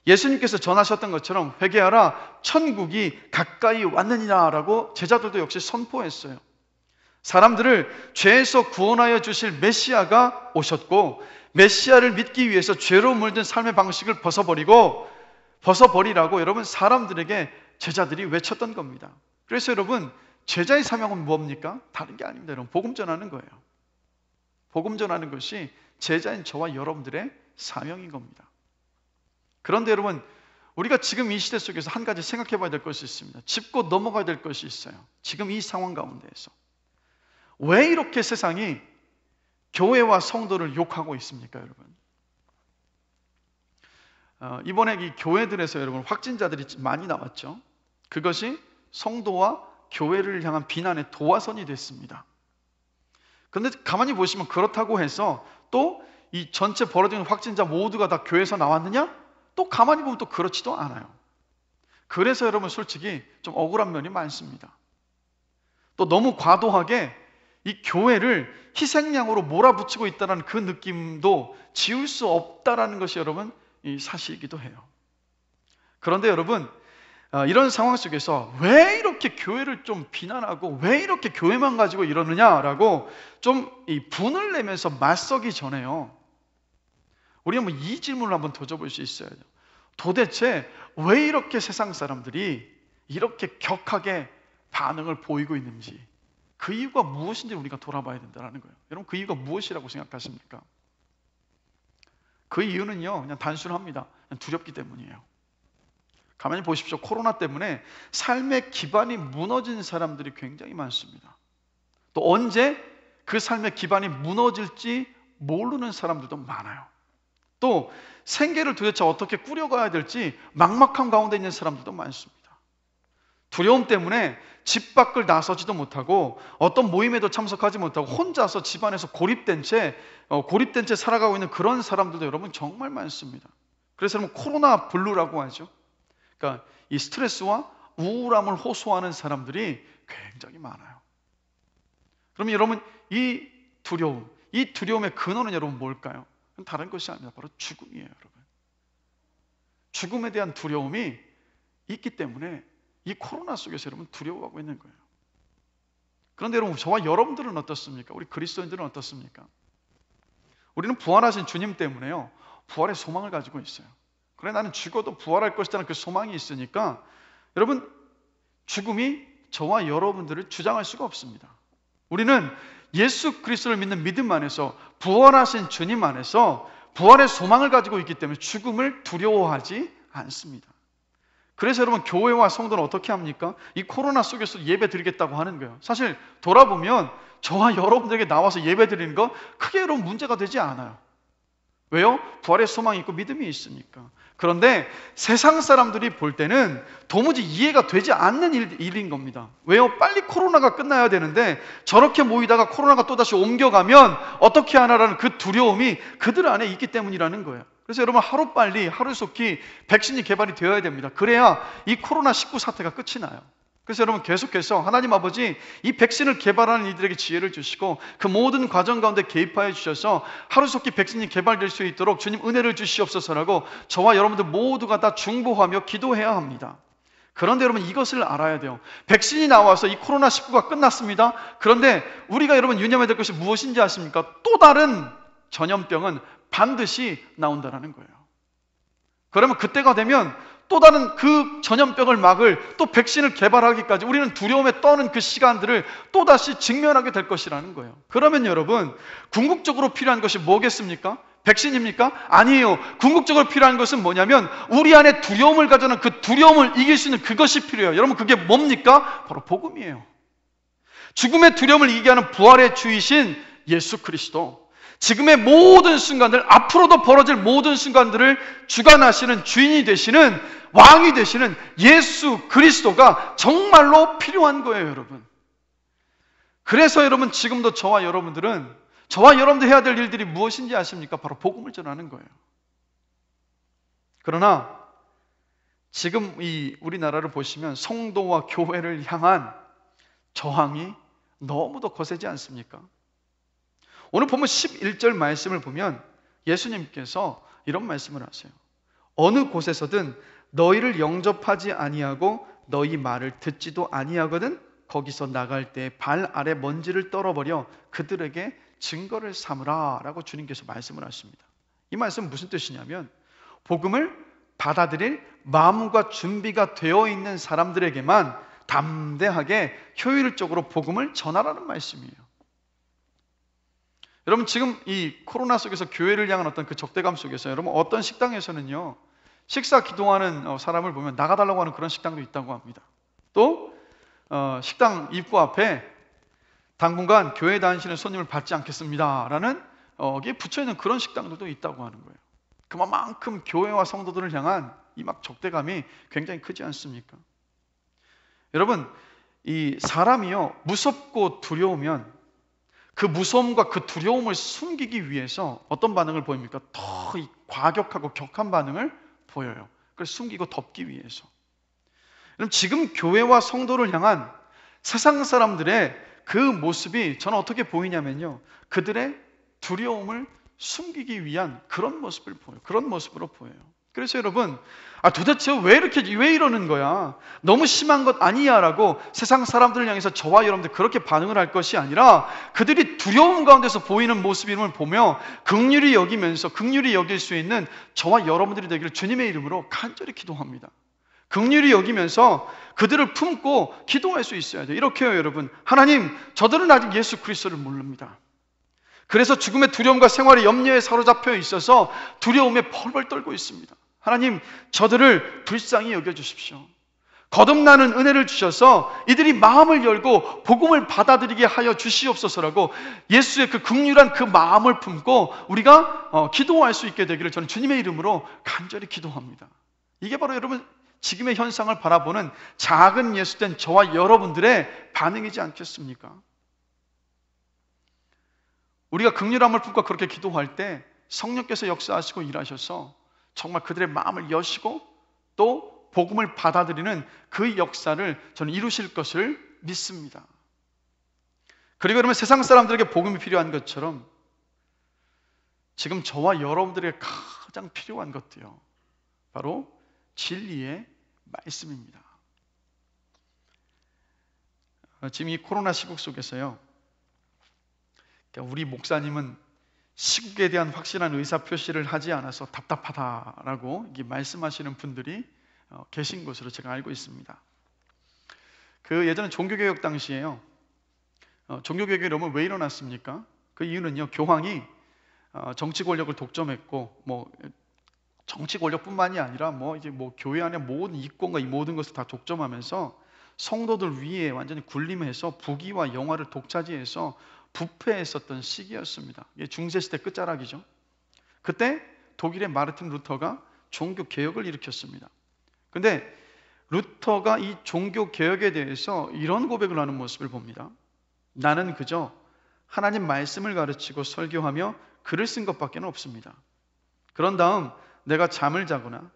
예수님께서 전하셨던 것처럼 회개하라 천국이 가까이 왔느니라 라고 제자들도 역시 선포했어요. 사람들을 죄에서 구원하여 주실 메시아가 오셨고 메시아를 믿기 위해서 죄로 물든 삶의 방식을 벗어버리라고 여러분 사람들에게 제자들이 외쳤던 겁니다. 그래서 여러분 제자의 사명은 뭡니까? 다른 게 아닙니다. 여러분 복음 전하는 거예요. 복음 전하는 것이 제자인 저와 여러분들의 사명인 겁니다. 그런데 여러분 우리가 지금 이 시대 속에서 한 가지 생각해 봐야 될 것이 있습니다. 짚고 넘어가야 될 것이 있어요. 지금 이 상황 가운데에서 왜 이렇게 세상이 교회와 성도를 욕하고 있습니까, 여러분? 이번에 이 교회들에서 여러분 확진자들이 많이 나왔죠. 그것이 성도와 교회를 향한 비난의 도화선이 됐습니다. 그런데 가만히 보시면 그렇다고 해서 또 이 전체 벌어지는 확진자 모두가 다 교회에서 나왔느냐? 또 가만히 보면 또 그렇지도 않아요. 그래서 여러분 솔직히 좀 억울한 면이 많습니다. 또 너무 과도하게 이 교회를 희생양으로 몰아붙이고 있다는 그 느낌도 지울 수 없다라는 것이 여러분 이 사실이기도 해요. 그런데 여러분 이런 상황 속에서 왜 이렇게 교회를 좀 비난하고 왜 이렇게 교회만 가지고 이러느냐라고 좀 이 분을 내면서 맞서기 전에요. 우리가 이 질문을 한번 던져볼 수 있어요. 도대체 왜 이렇게 세상 사람들이 이렇게 격하게 반응을 보이고 있는지 그 이유가 무엇인지 우리가 돌아봐야 된다는 거예요. 여러분 그 이유가 무엇이라고 생각하십니까? 그 이유는요 그냥 단순합니다. 그냥 두렵기 때문이에요. 가만히 보십시오. 코로나 때문에 삶의 기반이 무너진 사람들이 굉장히 많습니다. 또 언제 그 삶의 기반이 무너질지 모르는 사람들도 많아요. 또 생계를 도대체 어떻게 꾸려가야 될지 막막한 가운데 있는 사람들도 많습니다. 두려움 때문에 집 밖을 나서지도 못하고 어떤 모임에도 참석하지 못하고 혼자서 집안에서 고립된 채 살아가고 있는 그런 사람들도 여러분 정말 많습니다. 그래서 여러분 코로나 블루라고 하죠. 그러니까 이 스트레스와 우울함을 호소하는 사람들이 굉장히 많아요. 그러면 여러분 이 두려움의 근원은 여러분 뭘까요? 다른 것이 아닙니다. 바로 죽음이에요, 여러분. 죽음에 대한 두려움이 있기 때문에 이 코로나 속에서 여러분 두려워하고 있는 거예요. 그런데 여러분 저와 여러분들은 어떻습니까? 우리 그리스도인들은 어떻습니까? 우리는 부활하신 주님 때문에요 부활의 소망을 가지고 있어요. 그래 나는 죽어도 부활할 것이라는 그 소망이 있으니까 여러분 죽음이 저와 여러분들을 주장할 수가 없습니다. 우리는 예수 그리스도를 믿는 믿음 안에서 부활하신 주님 안에서 부활의 소망을 가지고 있기 때문에 죽음을 두려워하지 않습니다. 그래서 여러분 교회와 성도는 어떻게 합니까? 이 코로나 속에서 예배 드리겠다고 하는 거예요. 사실 돌아보면 저와 여러분들에게 나와서 예배 드리는 거 크게 여러분 문제가 되지 않아요. 왜요? 부활의 소망이 있고 믿음이 있으니까. 그런데 세상 사람들이 볼 때는 도무지 이해가 되지 않는 일인 겁니다. 왜요? 빨리 코로나가 끝나야 되는데 저렇게 모이다가 코로나가 또다시 옮겨가면 어떻게 하나라는 그 두려움이 그들 안에 있기 때문이라는 거예요. 그래서 여러분 하루빨리 하루속히 백신이 개발이 되어야 됩니다. 그래야 이 코로나19 사태가 끝이 나요. 그래서 여러분 계속해서 하나님 아버지 이 백신을 개발하는 이들에게 지혜를 주시고 그 모든 과정 가운데 개입하여 주셔서 하루속히 백신이 개발될 수 있도록 주님 은혜를 주시옵소서라고 저와 여러분들 모두가 다 중보하며 기도해야 합니다. 그런데 여러분 이것을 알아야 돼요. 백신이 나와서 이 코로나19가 끝났습니다. 그런데 우리가 여러분 유념해야 될 것이 무엇인지 아십니까? 또 다른 전염병은 반드시 나온다는 거예요. 그러면 그때가 되면 또 다른 그 전염병을 막을 또 백신을 개발하기까지 우리는 두려움에 떠는 그 시간들을 또다시 직면하게 될 것이라는 거예요. 그러면 여러분 궁극적으로 필요한 것이 뭐겠습니까? 백신입니까? 아니에요. 궁극적으로 필요한 것은 뭐냐면 우리 안에 두려움을 가져는 그 두려움을 이길 수 있는 그것이 필요해요. 여러분 그게 뭡니까? 바로 복음이에요. 죽음의 두려움을 이기게 하는 부활의 주이신 예수 그리스도, 지금의 모든 순간들, 앞으로도 벌어질 모든 순간들을 주관하시는 주인이 되시는, 왕이 되시는 예수 그리스도가 정말로 필요한 거예요, 여러분. 그래서 여러분, 지금도 저와 여러분들 해야 될 일들이 무엇인지 아십니까? 바로 복음을 전하는 거예요. 그러나 지금 이 우리나라를 보시면 성도와 교회를 향한 저항이 너무도 거세지 않습니까? 오늘 보면 11절 말씀을 보면 예수님께서 이런 말씀을 하세요. 어느 곳에서든 너희를 영접하지 아니하고 너희 말을 듣지도 아니하거든 거기서 나갈 때 발 아래 먼지를 떨어버려 그들에게 증거를 삼으라 라고 주님께서 말씀을 하십니다. 이 말씀은 무슨 뜻이냐면 복음을 받아들일 마음과 준비가 되어 있는 사람들에게만 담대하게 효율적으로 복음을 전하라는 말씀이에요. 여러분, 지금 이 코로나 속에서 교회를 향한 어떤 그 적대감 속에서 여러분, 어떤 식당에서는요 식사 기도하는 사람을 보면 나가달라고 하는 그런 식당도 있다고 합니다. 또 식당 입구 앞에 당분간 교회 다니시는 손님을 받지 않겠습니다 라는 여기에 붙여있는 그런 식당들도 있다고 하는 거예요. 그만큼 교회와 성도들을 향한 이 막 적대감이 굉장히 크지 않습니까? 여러분, 이 사람이요 무섭고 두려우면 그 무서움과 그 두려움을 숨기기 위해서 어떤 반응을 보입니까? 더 과격하고 격한 반응을 보여요. 그걸 숨기고 덮기 위해서. 그럼 지금 교회와 성도를 향한 세상 사람들의 그 모습이 저는 어떻게 보이냐면요, 그들의 두려움을 숨기기 위한 그런 모습을 보여요. 그런 모습으로 보여요. 그래서 여러분, 도대체 왜 이러는 거야? 너무 심한 것 아니야? 라고 세상 사람들을 향해서 저와 여러분들 그렇게 반응을 할 것이 아니라 그들이 두려움 가운데서 보이는 모습임을 보며 긍휼히 여길 수 있는 저와 여러분들이 되기를 주님의 이름으로 간절히 기도합니다. 긍휼히 여기면서 그들을 품고 기도할 수 있어야 돼요. 이렇게요, 여러분. 하나님, 저들은 아직 예수 그리스도를 모릅니다. 그래서 죽음의 두려움과 생활의 염려에 사로잡혀 있어서 두려움에 벌벌 떨고 있습니다. 하나님, 저들을 불쌍히 여겨주십시오. 거듭나는 은혜를 주셔서 이들이 마음을 열고 복음을 받아들이게 하여 주시옵소서라고 예수의 그 긍휼한 그 마음을 품고 우리가 기도할 수 있게 되기를 저는 주님의 이름으로 간절히 기도합니다. 이게 바로 여러분 지금의 현상을 바라보는 작은 예수된 저와 여러분들의 반응이지 않겠습니까? 우리가 긍휼함을 품고 그렇게 기도할 때 성령께서 역사하시고 일하셔서 정말 그들의 마음을 여시고 또 복음을 받아들이는 그 역사를 저는 이루실 것을 믿습니다. 그리고 여러분, 세상 사람들에게 복음이 필요한 것처럼 지금 저와 여러분들에게 가장 필요한 것도요, 바로 진리의 말씀입니다. 지금 이 코로나 시국 속에서요, 우리 목사님은 시국에 대한 확실한 의사표시를 하지 않아서 답답하다라고 말씀하시는 분들이 계신 것으로 제가 알고 있습니다. 그 예전에 종교개혁 당시에요, 종교개혁이 여러분 왜 일어났습니까? 그 이유는요, 교황이 정치 권력을 독점했고, 정치 권력뿐만이 아니라 교회 안에 모든 이권과 이 모든 것을 다 독점하면서 성도들 위에 완전히 군림해서 부귀와 영화를 독차지해서 부패했었던 시기였습니다. 이게 중세시대 끝자락이죠. 그때 독일의 마르틴 루터가 종교 개혁을 일으켰습니다. 근데 루터가 이 종교 개혁에 대해서 이런 고백을 하는 모습을 봅니다. 나는 그저 하나님 말씀을 가르치고 설교하며 글을 쓴 것밖에 없습니다. 그런 다음 내가 잠을 자거나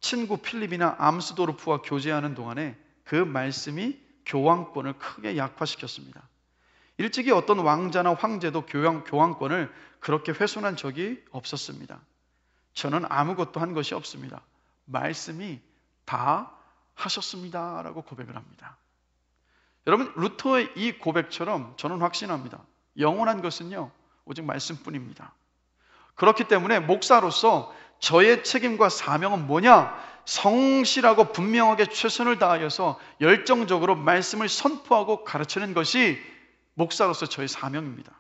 친구 필립이나 암스도르프와 교제하는 동안에 그 말씀이 교황권을 크게 약화시켰습니다. 일찍이 어떤 왕자나 황제도 교황권을 그렇게 훼손한 적이 없었습니다. 저는 아무것도 한 것이 없습니다. 말씀이 다 하셨습니다 라고 고백을 합니다. 여러분, 루터의 이 고백처럼 저는 확신합니다. 영원한 것은요, 오직 말씀뿐입니다. 그렇기 때문에 목사로서 저의 책임과 사명은 뭐냐? 성실하고 분명하게 최선을 다하여서 열정적으로 말씀을 선포하고 가르치는 것이 목사로서 저의 사명입니다.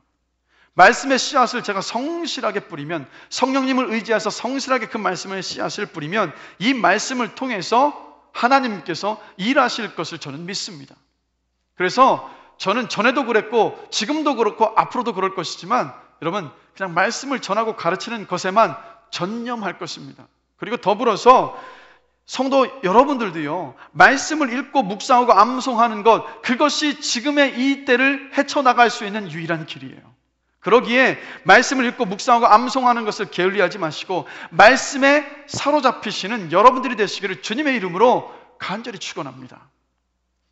말씀의 씨앗을 제가 성실하게 뿌리면, 성령님을 의지해서 성실하게 그 말씀의 씨앗을 뿌리면 이 말씀을 통해서 하나님께서 일하실 것을 저는 믿습니다. 그래서 저는 전에도 그랬고 지금도 그렇고 앞으로도 그럴 것이지만 여러분 그냥 말씀을 전하고 가르치는 것에만 전념할 것입니다. 그리고 더불어서 성도 여러분들도요, 말씀을 읽고 묵상하고 암송하는 것, 그것이 지금의 이 때를 헤쳐나갈 수 있는 유일한 길이에요. 그러기에 말씀을 읽고 묵상하고 암송하는 것을 게을리하지 마시고 말씀에 사로잡히시는 여러분들이 되시기를 주님의 이름으로 간절히 축원합니다.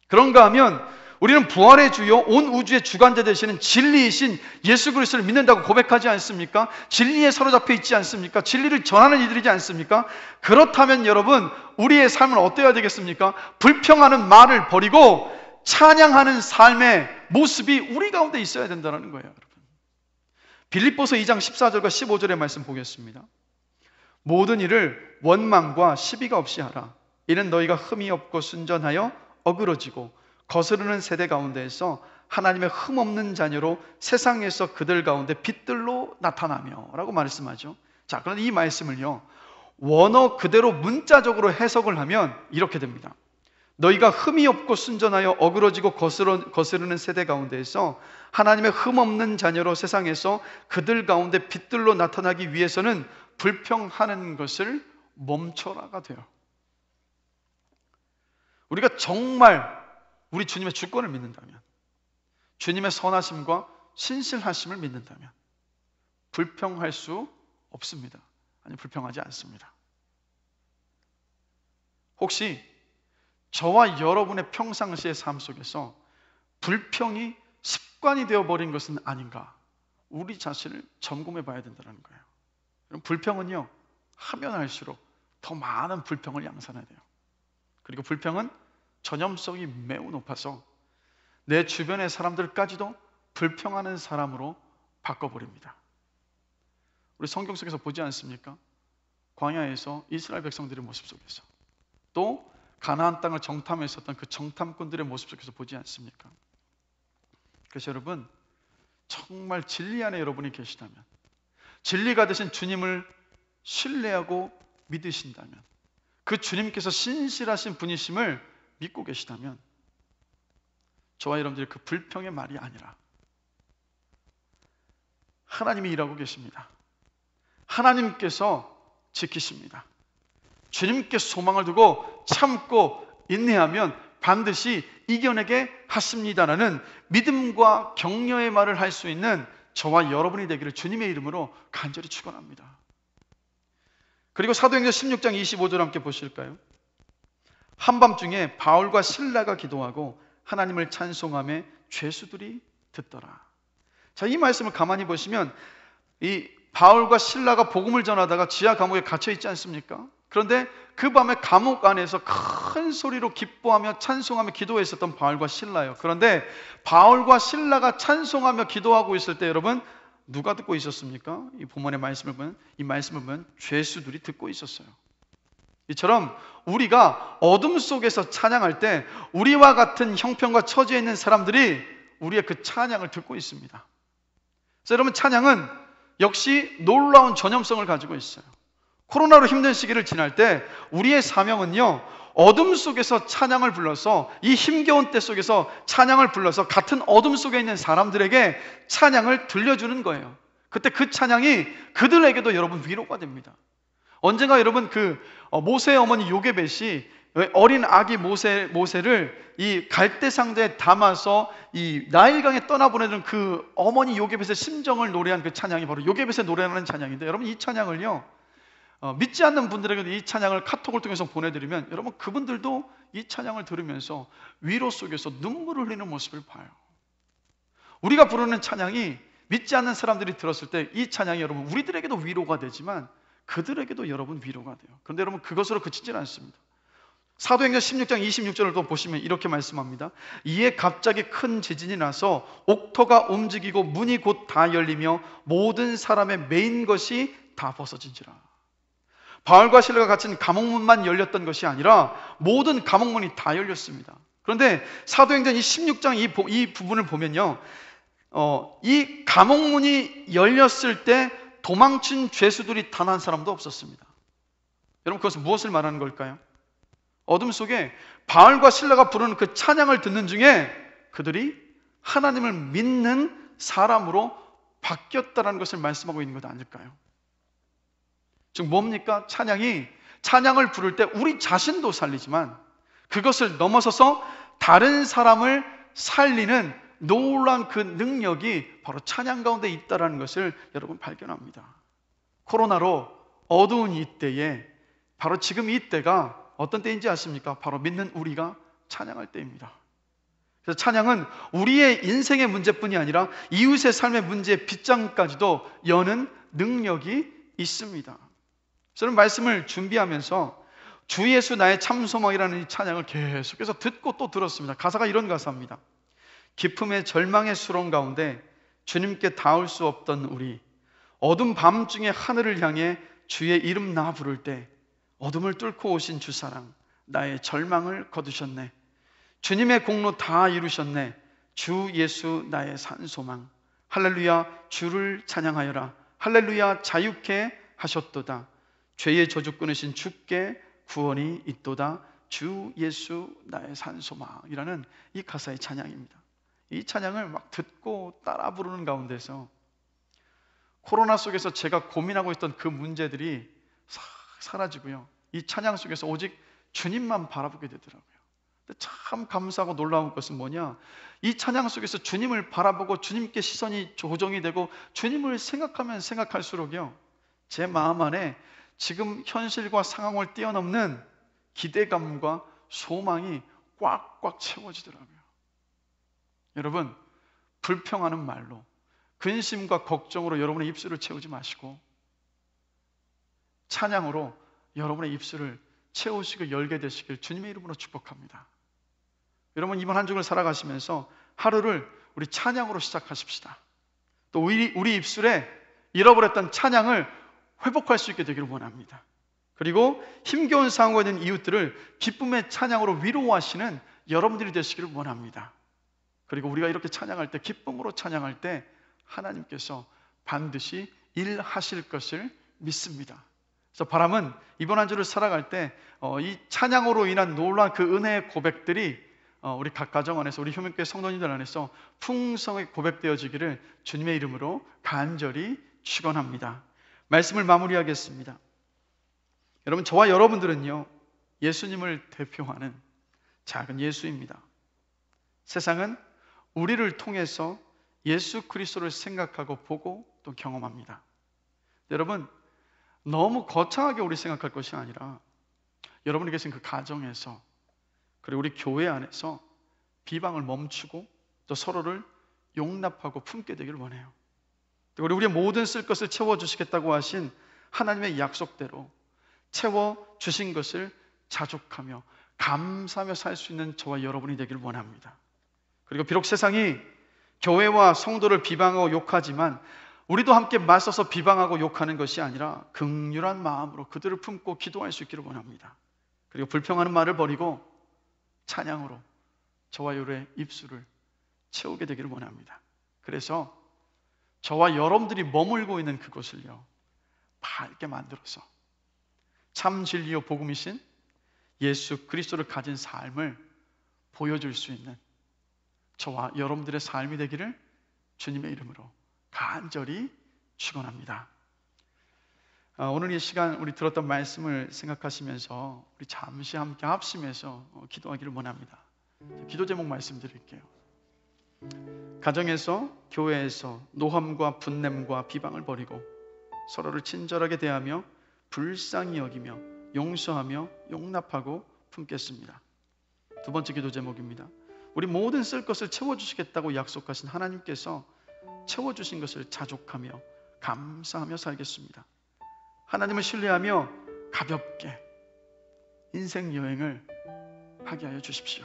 그런가 하면 우리는 부활의 주요 온 우주의 주관자 되시는 진리이신 예수 그리스도를 믿는다고 고백하지 않습니까? 진리에 사로잡혀 있지 않습니까? 진리를 전하는 이들이지 않습니까? 그렇다면 여러분, 우리의 삶은 어때야 되겠습니까? 불평하는 말을 버리고 찬양하는 삶의 모습이 우리 가운데 있어야 된다는 거예요, 여러분. 빌립보서 2장 14절과 15절의 말씀 보겠습니다. 모든 일을 원망과 시비가 없이 하라. 이는 너희가 흠이 없고 순전하여 어그러지고 거스르는 세대 가운데에서 하나님의 흠없는 자녀로 세상에서 그들 가운데 빛들로 나타나며 라고 말씀하죠. 자, 그런데 이 말씀을요, 원어 그대로 문자적으로 해석을 하면 이렇게 됩니다. 너희가 흠이 없고 순전하여 어그러지고 거스르는 세대 가운데에서 하나님의 흠없는 자녀로 세상에서 그들 가운데 빛들로 나타나기 위해서는 불평하는 것을 멈춰라가 돼요. 우리가 정말 우리 주님의 주권을 믿는다면, 주님의 선하심과 신실하심을 믿는다면 불평할 수 없습니다. 아니, 불평하지 않습니다. 혹시 저와 여러분의 평상시의 삶 속에서 불평이 습관이 되어버린 것은 아닌가? 우리 자신을 점검해 봐야 된다는 거예요. 불평은요, 하면 할수록 더 많은 불평을 양산해야 돼요. 그리고 불평은 전염성이 매우 높아서 내 주변의 사람들까지도 불평하는 사람으로 바꿔버립니다. 우리 성경 속에서 보지 않습니까? 광야에서 이스라엘 백성들의 모습 속에서, 또 가나안 땅을 정탐했었던 그 정탐꾼들의 모습 속에서 보지 않습니까? 그래서 여러분, 정말 진리 안에 여러분이 계시다면, 진리가 되신 주님을 신뢰하고 믿으신다면, 그 주님께서 신실하신 분이심을 믿고 계시다면, 저와 여러분들이 그 불평의 말이 아니라 하나님이 일하고 계십니다. 하나님께서 지키십니다. 주님께 소망을 두고 참고 인내하면 반드시 이겨내게 하십니다라는 믿음과 격려의 말을 할 수 있는 저와 여러분이 되기를 주님의 이름으로 간절히 축원합니다. 그리고 사도행전 16장 25절 함께 보실까요? 한밤중에 바울과 실라가 기도하고 하나님을 찬송하며 죄수들이 듣더라. 자, 이 말씀을 가만히 보시면 이 바울과 실라가 복음을 전하다가 지하 감옥에 갇혀 있지 않습니까? 그런데 그 밤에 감옥 안에서 큰 소리로 기뻐하며 찬송하며 기도했었던 바울과 실라예요. 그런데 바울과 실라가 찬송하며 기도하고 있을 때 여러분, 누가 듣고 있었습니까? 이 본문의 말씀을 보면 죄수들이 듣고 있었어요. 이처럼 우리가 어둠 속에서 찬양할 때 우리와 같은 형편과 처지에 있는 사람들이 우리의 그 찬양을 듣고 있습니다. 그래서 여러분, 찬양은 역시 놀라운 전염성을 가지고 있어요. 코로나로 힘든 시기를 지날 때 우리의 사명은요, 어둠 속에서 찬양을 불러서, 이 힘겨운 때 속에서 찬양을 불러서 같은 어둠 속에 있는 사람들에게 찬양을 들려주는 거예요. 그때 그 찬양이 그들에게도 여러분 위로가 됩니다. 언젠가 여러분, 그 모세의 어머니 요게벳이 어린 아기 모세를 이 갈대 상자에 담아서 이 나일강에 떠나보내는 그 어머니 요게벳의 심정을 노래한 그 찬양이 바로 요게벳의 노래라는 찬양인데, 여러분, 이 찬양을요, 믿지 않는 분들에게 이 찬양을 카톡을 통해서 보내드리면 여러분, 그분들도 이 찬양을 들으면서 위로 속에서 눈물을 흘리는 모습을 봐요. 우리가 부르는 찬양이 믿지 않는 사람들이 들었을 때 이 찬양이 여러분, 우리들에게도 위로가 되지만 그들에게도 여러분 위로가 돼요. 그런데 여러분, 그것으로 그치질 않습니다. 사도행전 16장 26절을 또 보시면 이렇게 말씀합니다. 이에 갑자기 큰 지진이 나서 옥토가 움직이고 문이 곧 다 열리며 모든 사람의 메인 것이 다 벗어진지라. 바울과 실라가 갇힌 감옥문만 열렸던 것이 아니라 모든 감옥문이 다 열렸습니다. 그런데 사도행전 16장 이 부분을 보면요, 이 감옥문이 열렸을 때 도망친 죄수들이 단 한 사람도 없었습니다. 여러분, 그것은 무엇을 말하는 걸까요? 어둠 속에 바울과 실라가 부르는 그 찬양을 듣는 중에 그들이 하나님을 믿는 사람으로 바뀌었다는 것을 말씀하고 있는 것 아닐까요? 즉 뭡니까? 찬양을 부를 때 우리 자신도 살리지만 그것을 넘어서서 다른 사람을 살리는 놀라운 그 능력이 바로 찬양 가운데 있다는 것을 여러분 발견합니다. 코로나로 어두운 이때에 바로 지금 이때가 어떤 때인지 아십니까? 바로 믿는 우리가 찬양할 때입니다. 그래서 찬양은 우리의 인생의 문제뿐이 아니라 이웃의 삶의 문제의 빗장까지도 여는 능력이 있습니다. 저는 말씀을 준비하면서 주 예수 나의 참 소망이라는 이 찬양을 계속해서 듣고 또 들었습니다. 가사가 이런 가사입니다. 기쁨의 절망의 수렁 가운데 주님께 닿을 수 없던 우리, 어둠 밤중에 하늘을 향해 주의 이름 나 부를 때 어둠을 뚫고 오신 주사랑, 나의 절망을 거두셨네. 주님의 공로 다 이루셨네. 주 예수 나의 산소망. 할렐루야 주를 찬양하여라. 할렐루야 자유케 하셨도다. 죄의 저주 끊으신 주께 구원이 있도다. 주 예수 나의 산소망이라는 이 가사의 찬양입니다. 이 찬양을 막 듣고 따라 부르는 가운데서 코로나 속에서 제가 고민하고 있던 그 문제들이 싹 사라지고요, 이 찬양 속에서 오직 주님만 바라보게 되더라고요. 근데 참 감사하고 놀라운 것은 뭐냐, 이 찬양 속에서 주님을 바라보고 주님께 시선이 조정이 되고 주님을 생각하면 생각할수록요, 제 마음 안에 지금 현실과 상황을 뛰어넘는 기대감과 소망이 꽉꽉 채워지더라고요. 여러분, 불평하는 말로, 근심과 걱정으로 여러분의 입술을 채우지 마시고 찬양으로 여러분의 입술을 채우시고 열게 되시길 주님의 이름으로 축복합니다. 여러분, 이번 한 주를 살아가시면서 하루를 우리 찬양으로 시작하십시다. 또 우리 입술에 잃어버렸던 찬양을 회복할 수 있게 되기를 원합니다. 그리고 힘겨운 상황에 있는 이웃들을 기쁨의 찬양으로 위로하시는 여러분들이 되시기를 원합니다. 그리고 우리가 이렇게 찬양할 때, 기쁨으로 찬양할 때 하나님께서 반드시 일하실 것을 믿습니다. 그래서 바람은 이번 한 주를 살아갈 때 이 찬양으로 인한 놀라운 그 은혜의 고백들이 우리 각 가정 안에서, 우리 효명교회 성도님들 안에서 풍성하게 고백되어지기를 주님의 이름으로 간절히 축원합니다. 말씀을 마무리하겠습니다. 여러분, 저와 여러분들은요, 예수님을 대표하는 작은 예수입니다. 세상은 우리를 통해서 예수 그리스도를 생각하고 보고 또 경험합니다. 여러분, 너무 거창하게 우리 생각할 것이 아니라 여러분이 계신 그 가정에서, 그리고 우리 교회 안에서 비방을 멈추고 또 서로를 용납하고 품게 되기를 원해요. 그리고 우리의 모든 쓸 것을 채워주시겠다고 하신 하나님의 약속대로 채워주신 것을 자족하며 감사하며 살 수 있는 저와 여러분이 되기를 원합니다. 그리고 비록 세상이 교회와 성도를 비방하고 욕하지만 우리도 함께 맞서서 비방하고 욕하는 것이 아니라 긍휼한 마음으로 그들을 품고 기도할 수 있기를 원합니다. 그리고 불평하는 말을 버리고 찬양으로 저와 여러분의 입술을 채우게 되기를 원합니다. 그래서 저와 여러분들이 머물고 있는 그곳을요, 밝게 만들어서 참 진리요 복음이신 예수 그리스도를 가진 삶을 보여줄 수 있는 저와 여러분들의 삶이 되기를 주님의 이름으로 간절히 축원합니다. 오늘 이 시간 우리 들었던 말씀을 생각하시면서 우리 잠시 함께 합심해서 기도하기를 원합니다. 기도 제목 말씀드릴게요. 가정에서, 교회에서 노함과 분냄과 비방을 버리고 서로를 친절하게 대하며 불쌍히 여기며 용서하며 용납하고 품겠습니다. 두 번째 기도 제목입니다. 우리 모든 쓸 것을 채워주시겠다고 약속하신 하나님께서 채워주신 것을 자족하며 감사하며 살겠습니다. 하나님을 신뢰하며 가볍게 인생 여행을 하게 하여 주십시오.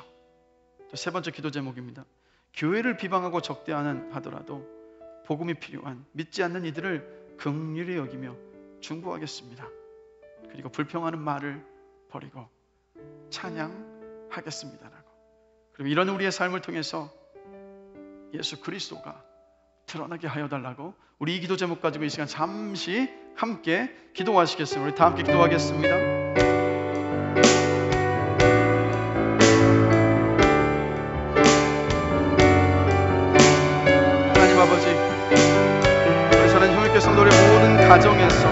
또 세 번째 기도 제목입니다. 교회를 비방하고 적대하는 하더라도 복음이 필요한 믿지 않는 이들을 긍휼히 여기며 중보하겠습니다. 그리고 불평하는 말을 버리고 찬양하겠습니다라고. 그리고 이런 우리의 삶을 통해서 예수 그리스도가 드러나게 하여 달라고 우리 이 기도 제목 가지고 이 시간 잠시 함께 기도하시겠습니다. 우리 다 함께 기도하겠습니다. 하나님 아버지, 주님께서 우리 모든 가정에서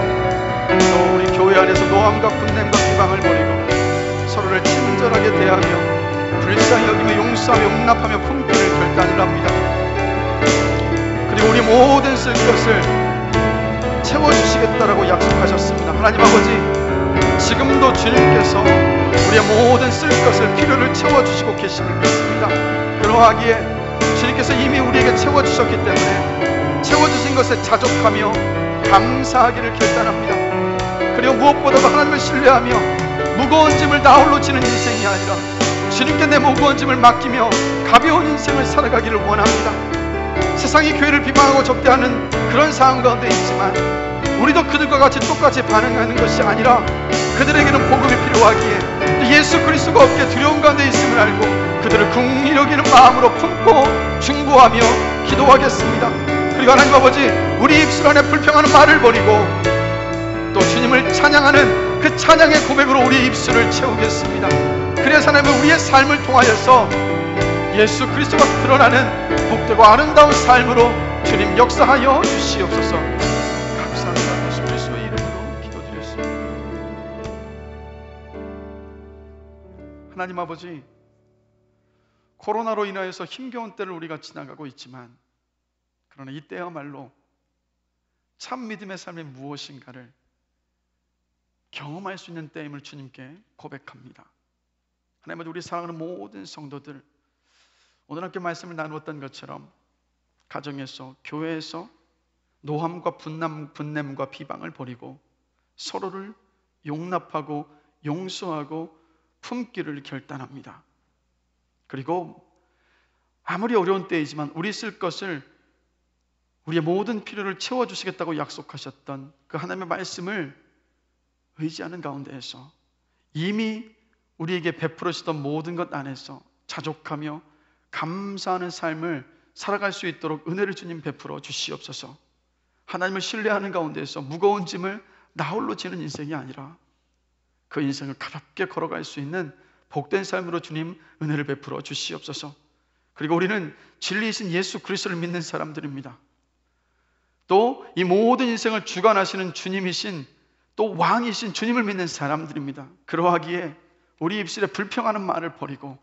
또 우리 교회 안에서 노함과 분냄과 비방을 버리고 서로를 친절하게 대하며 불쌍히 여기며 용서하며 용납하며 품기를 결단을 합니다. 그리고 우리 모든 쓸 것을 채워주시겠다라고 약속하셨습니다. 하나님 아버지, 지금도 주님께서 우리의 모든 쓸 것을 필요를 채워주시고 계심을 믿습니다. 그러하기에 주님께서 이미 우리에게 채워주셨기 때문에 채워주신 것에 자족하며 감사하기를 결단합니다. 그리고 무엇보다도 하나님을 신뢰하며 무거운 짐을 나 홀로 지는 인생이 아니라 주님께 내 무거운 짐을 맡기며 가벼운 인생을 살아가기를 원합니다. 세상이 교회를 비방하고 적대하는 그런 상황 가운데 있지만 우리도 그들과 같이 똑같이 반응하는 것이 아니라 그들에게는 복음이 필요하기에 예수 그리스도가 없게 두려운 가운데 있음을 알고 그들을 긍휼히 여기는 마음으로 품고 중보하며 기도하겠습니다. 그리고 하나님 아버지, 우리 입술 안에 불평하는 말을 버리고 또 주님을 찬양하는 그 찬양의 고백으로 우리 입술을 채우겠습니다. 그래서 하나님은 우리의 삶을 통하여서 예수 그리스도가 드러나는 복되고 아름다운 삶으로 주님 역사하여 주시옵소서. 감사합니다. 예수 그리스도의 이름으로 기도드렸습니다. 하나님 아버지, 코로나로 인하여서 힘겨운 때를 우리가 지나가고 있지만 그러나 이때야말로 참 믿음의 삶이 무엇인가를 경험할 수 있는 때임을 주님께 고백합니다. 하나님 아버지, 우리 사랑하는 모든 성도들, 오늘 함께 말씀을 나누었던 것처럼 가정에서, 교회에서 노함과 분냄과 비방을 버리고 서로를 용납하고 용서하고 품기를 결단합니다. 그리고 아무리 어려운 때이지만 우리 쓸 것을, 우리의 모든 필요를 채워주시겠다고 약속하셨던 그 하나님의 말씀을 의지하는 가운데에서 이미 우리에게 베풀으시던 모든 것 안에서 자족하며 감사하는 삶을 살아갈 수 있도록 은혜를 주님 베풀어 주시옵소서. 하나님을 신뢰하는 가운데에서 무거운 짐을 나 홀로 지는 인생이 아니라 그 인생을 가볍게 걸어갈 수 있는 복된 삶으로 주님 은혜를 베풀어 주시옵소서. 그리고 우리는 진리이신 예수 그리스도를 믿는 사람들입니다. 또 이 모든 인생을 주관하시는 주님이신, 또 왕이신 주님을 믿는 사람들입니다. 그러하기에 우리 입술에 불평하는 말을 버리고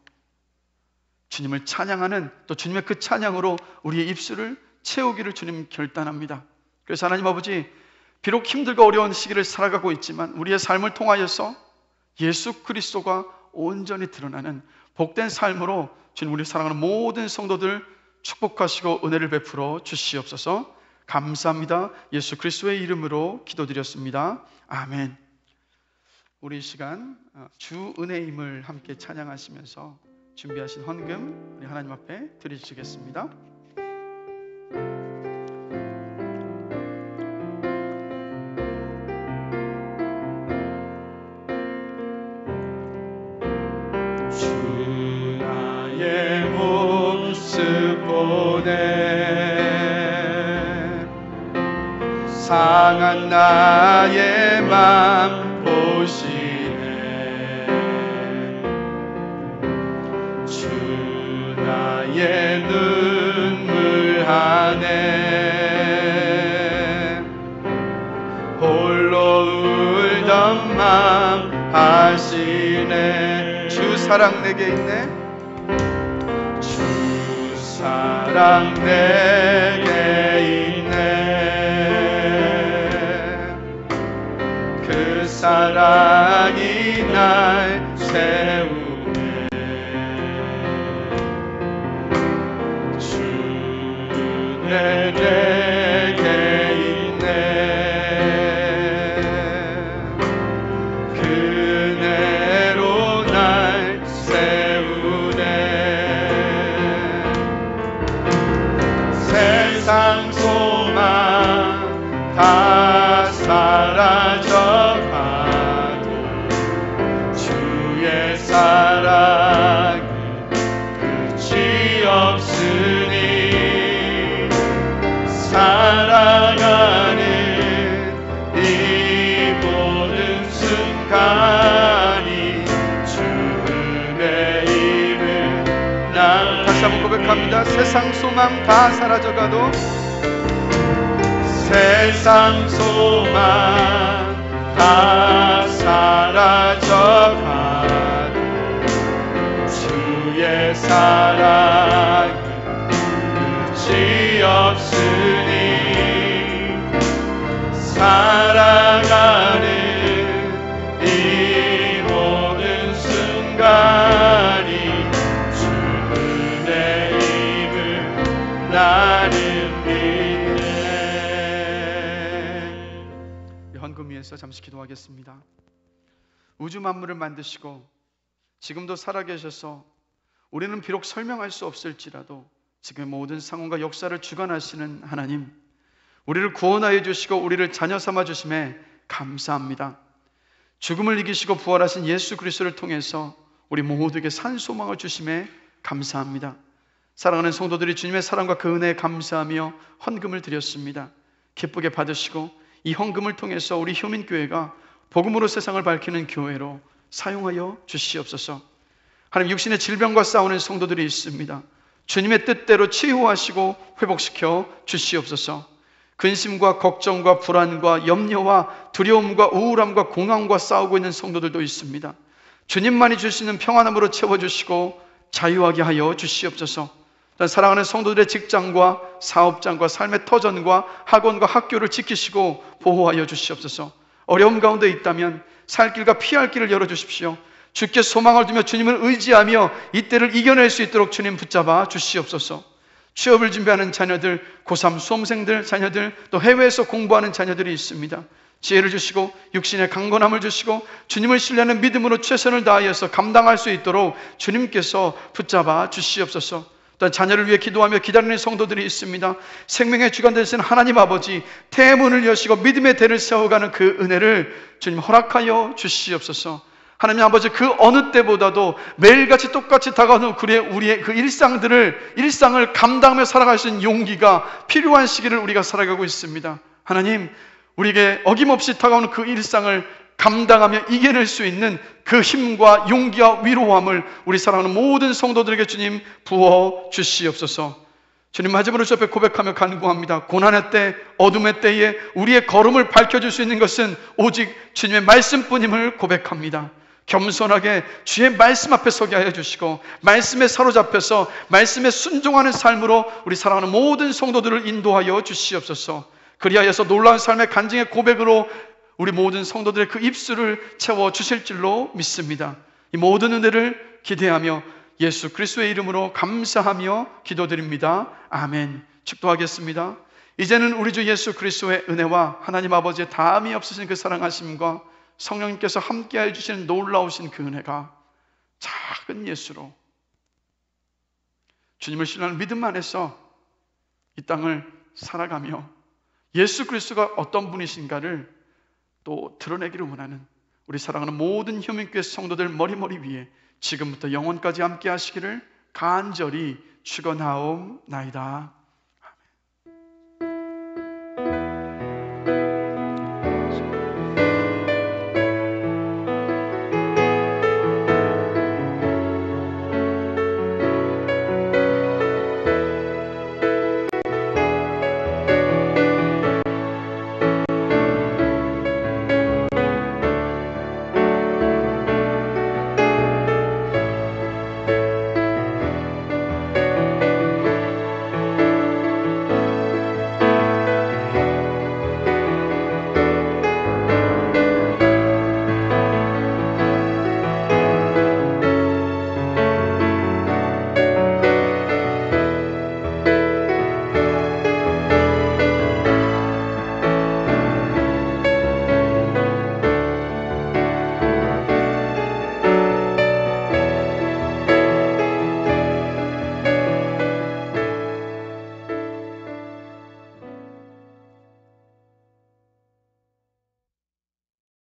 주님을 찬양하는, 또 주님의 그 찬양으로 우리의 입술을 채우기를 주님 결단합니다. 그래서 하나님 아버지, 비록 힘들고 어려운 시기를 살아가고 있지만 우리의 삶을 통하여서 예수 그리스도가 온전히 드러나는 복된 삶으로 주님 우리 사랑하는 모든 성도들 축복하시고 은혜를 베풀어 주시옵소서. 감사합니다. 예수 그리스도의 이름으로 기도드렸습니다. 아멘. 우리 이 시간 주 은혜임을 함께 찬양하시면서 준비하신 헌금 우리 하나님 앞에 드리시겠습니다. 주 나의 모습 보내 상한 나의 맘 보시네 주 나의 눈물 안에 홀로 울던 맘 아시네 주 사랑 내게 있네. 주 사랑 내게 있네 그 사랑이 날 세우네 주 내게 있네 그네로 날 세우네 세상 소망 다 사라져가도 주의 사랑은 끝이 없으니 살아가는 이 모든 순간이 주의 이름 나 다시 한번 고백합니다. 세상 소망 다 사라져가도 세상 세상 소망 다 사라져가도 주의 사랑은 끝이 없으니 살아가는 이 모든 순간이 주 은혜임을 나는 믿네. 헌금 위에서 잠시 기도하겠습니다. 우주 만물을 만드시고 지금도 살아계셔서 우리는 비록 설명할 수 없을지라도 지금 모든 상황과 역사를 주관하시는 하나님, 우리를 구원하여 주시고 우리를 자녀 삼아 주심에 감사합니다. 죽음을 이기시고 부활하신 예수 그리스도를 통해서 우리 모두에게 산 소망을 주심에 감사합니다. 사랑하는 성도들이 주님의 사랑과 그 은혜에 감사하며 헌금을 드렸습니다. 기쁘게 받으시고 이 헌금을 통해서 우리 효민교회가 복음으로 세상을 밝히는 교회로 사용하여 주시옵소서. 하나님, 육신의 질병과 싸우는 성도들이 있습니다. 주님의 뜻대로 치유하시고 회복시켜 주시옵소서. 근심과 걱정과 불안과 염려와 두려움과 우울함과 공황과 싸우고 있는 성도들도 있습니다. 주님만이 주시는 평안함으로 채워주시고 자유하게 하여 주시옵소서. 사랑하는 성도들의 직장과 사업장과 삶의 터전과 학원과 학교를 지키시고 보호하여 주시옵소서. 어려움 가운데 있다면 살 길과 피할 길을 열어주십시오. 주께 소망을 두며 주님을 의지하며 이때를 이겨낼 수 있도록 주님 붙잡아 주시옵소서. 취업을 준비하는 자녀들, 고3 수험생들 자녀들, 또 해외에서 공부하는 자녀들이 있습니다. 지혜를 주시고 육신의 강건함을 주시고 주님을 신뢰하는 믿음으로 최선을 다하여서 감당할 수 있도록 주님께서 붙잡아 주시옵소서. 또한 자녀를 위해 기도하며 기다리는 성도들이 있습니다. 생명의 주관 되신 하나님 아버지, 태문을 여시고 믿음의 대를 세워가는 그 은혜를 주님 허락하여 주시옵소서. 하나님 아버지, 그 어느 때보다도 매일같이 똑같이 다가오는 우리의 그 일상을 감당하며 살아갈 수 있는 용기가 필요한 시기를 우리가 살아가고 있습니다. 하나님, 우리에게 어김없이 다가오는 그 일상을 감당하며 이겨낼 수 있는 그 힘과 용기와 위로함을 우리 사랑하는 모든 성도들에게 주님 부어 주시옵소서. 주님, 마지막으로 주 앞에 고백하며 간구합니다. 고난의 때, 어둠의 때에 우리의 걸음을 밝혀줄 수 있는 것은 오직 주님의 말씀뿐임을 고백합니다. 겸손하게 주의 말씀 앞에 서게 하여 주시고 말씀에 사로잡혀서 말씀에 순종하는 삶으로 우리 사랑하는 모든 성도들을 인도하여 주시옵소서. 그리하여서 놀라운 삶의 간증의 고백으로 우리 모든 성도들의 그 입술을 채워 주실 줄로 믿습니다. 이 모든 은혜를 기대하며 예수 그리스도의 이름으로 감사하며 기도드립니다. 아멘. 축도하겠습니다. 이제는 우리 주 예수 그리스도의 은혜와 하나님 아버지의 다함이 없으신 그 사랑하심과 성령님께서 함께해 주시는 놀라우신 그 은혜가 작은 예수로 주님을 신뢰하는 믿음 안에서 이 땅을 살아가며 예수 그리스도가 어떤 분이신가를 또 드러내기를 원하는 우리 사랑하는 모든 효민교회 성도들 머리머리 위에 지금부터 영원까지 함께 하시기를 간절히 축원하옵나이다.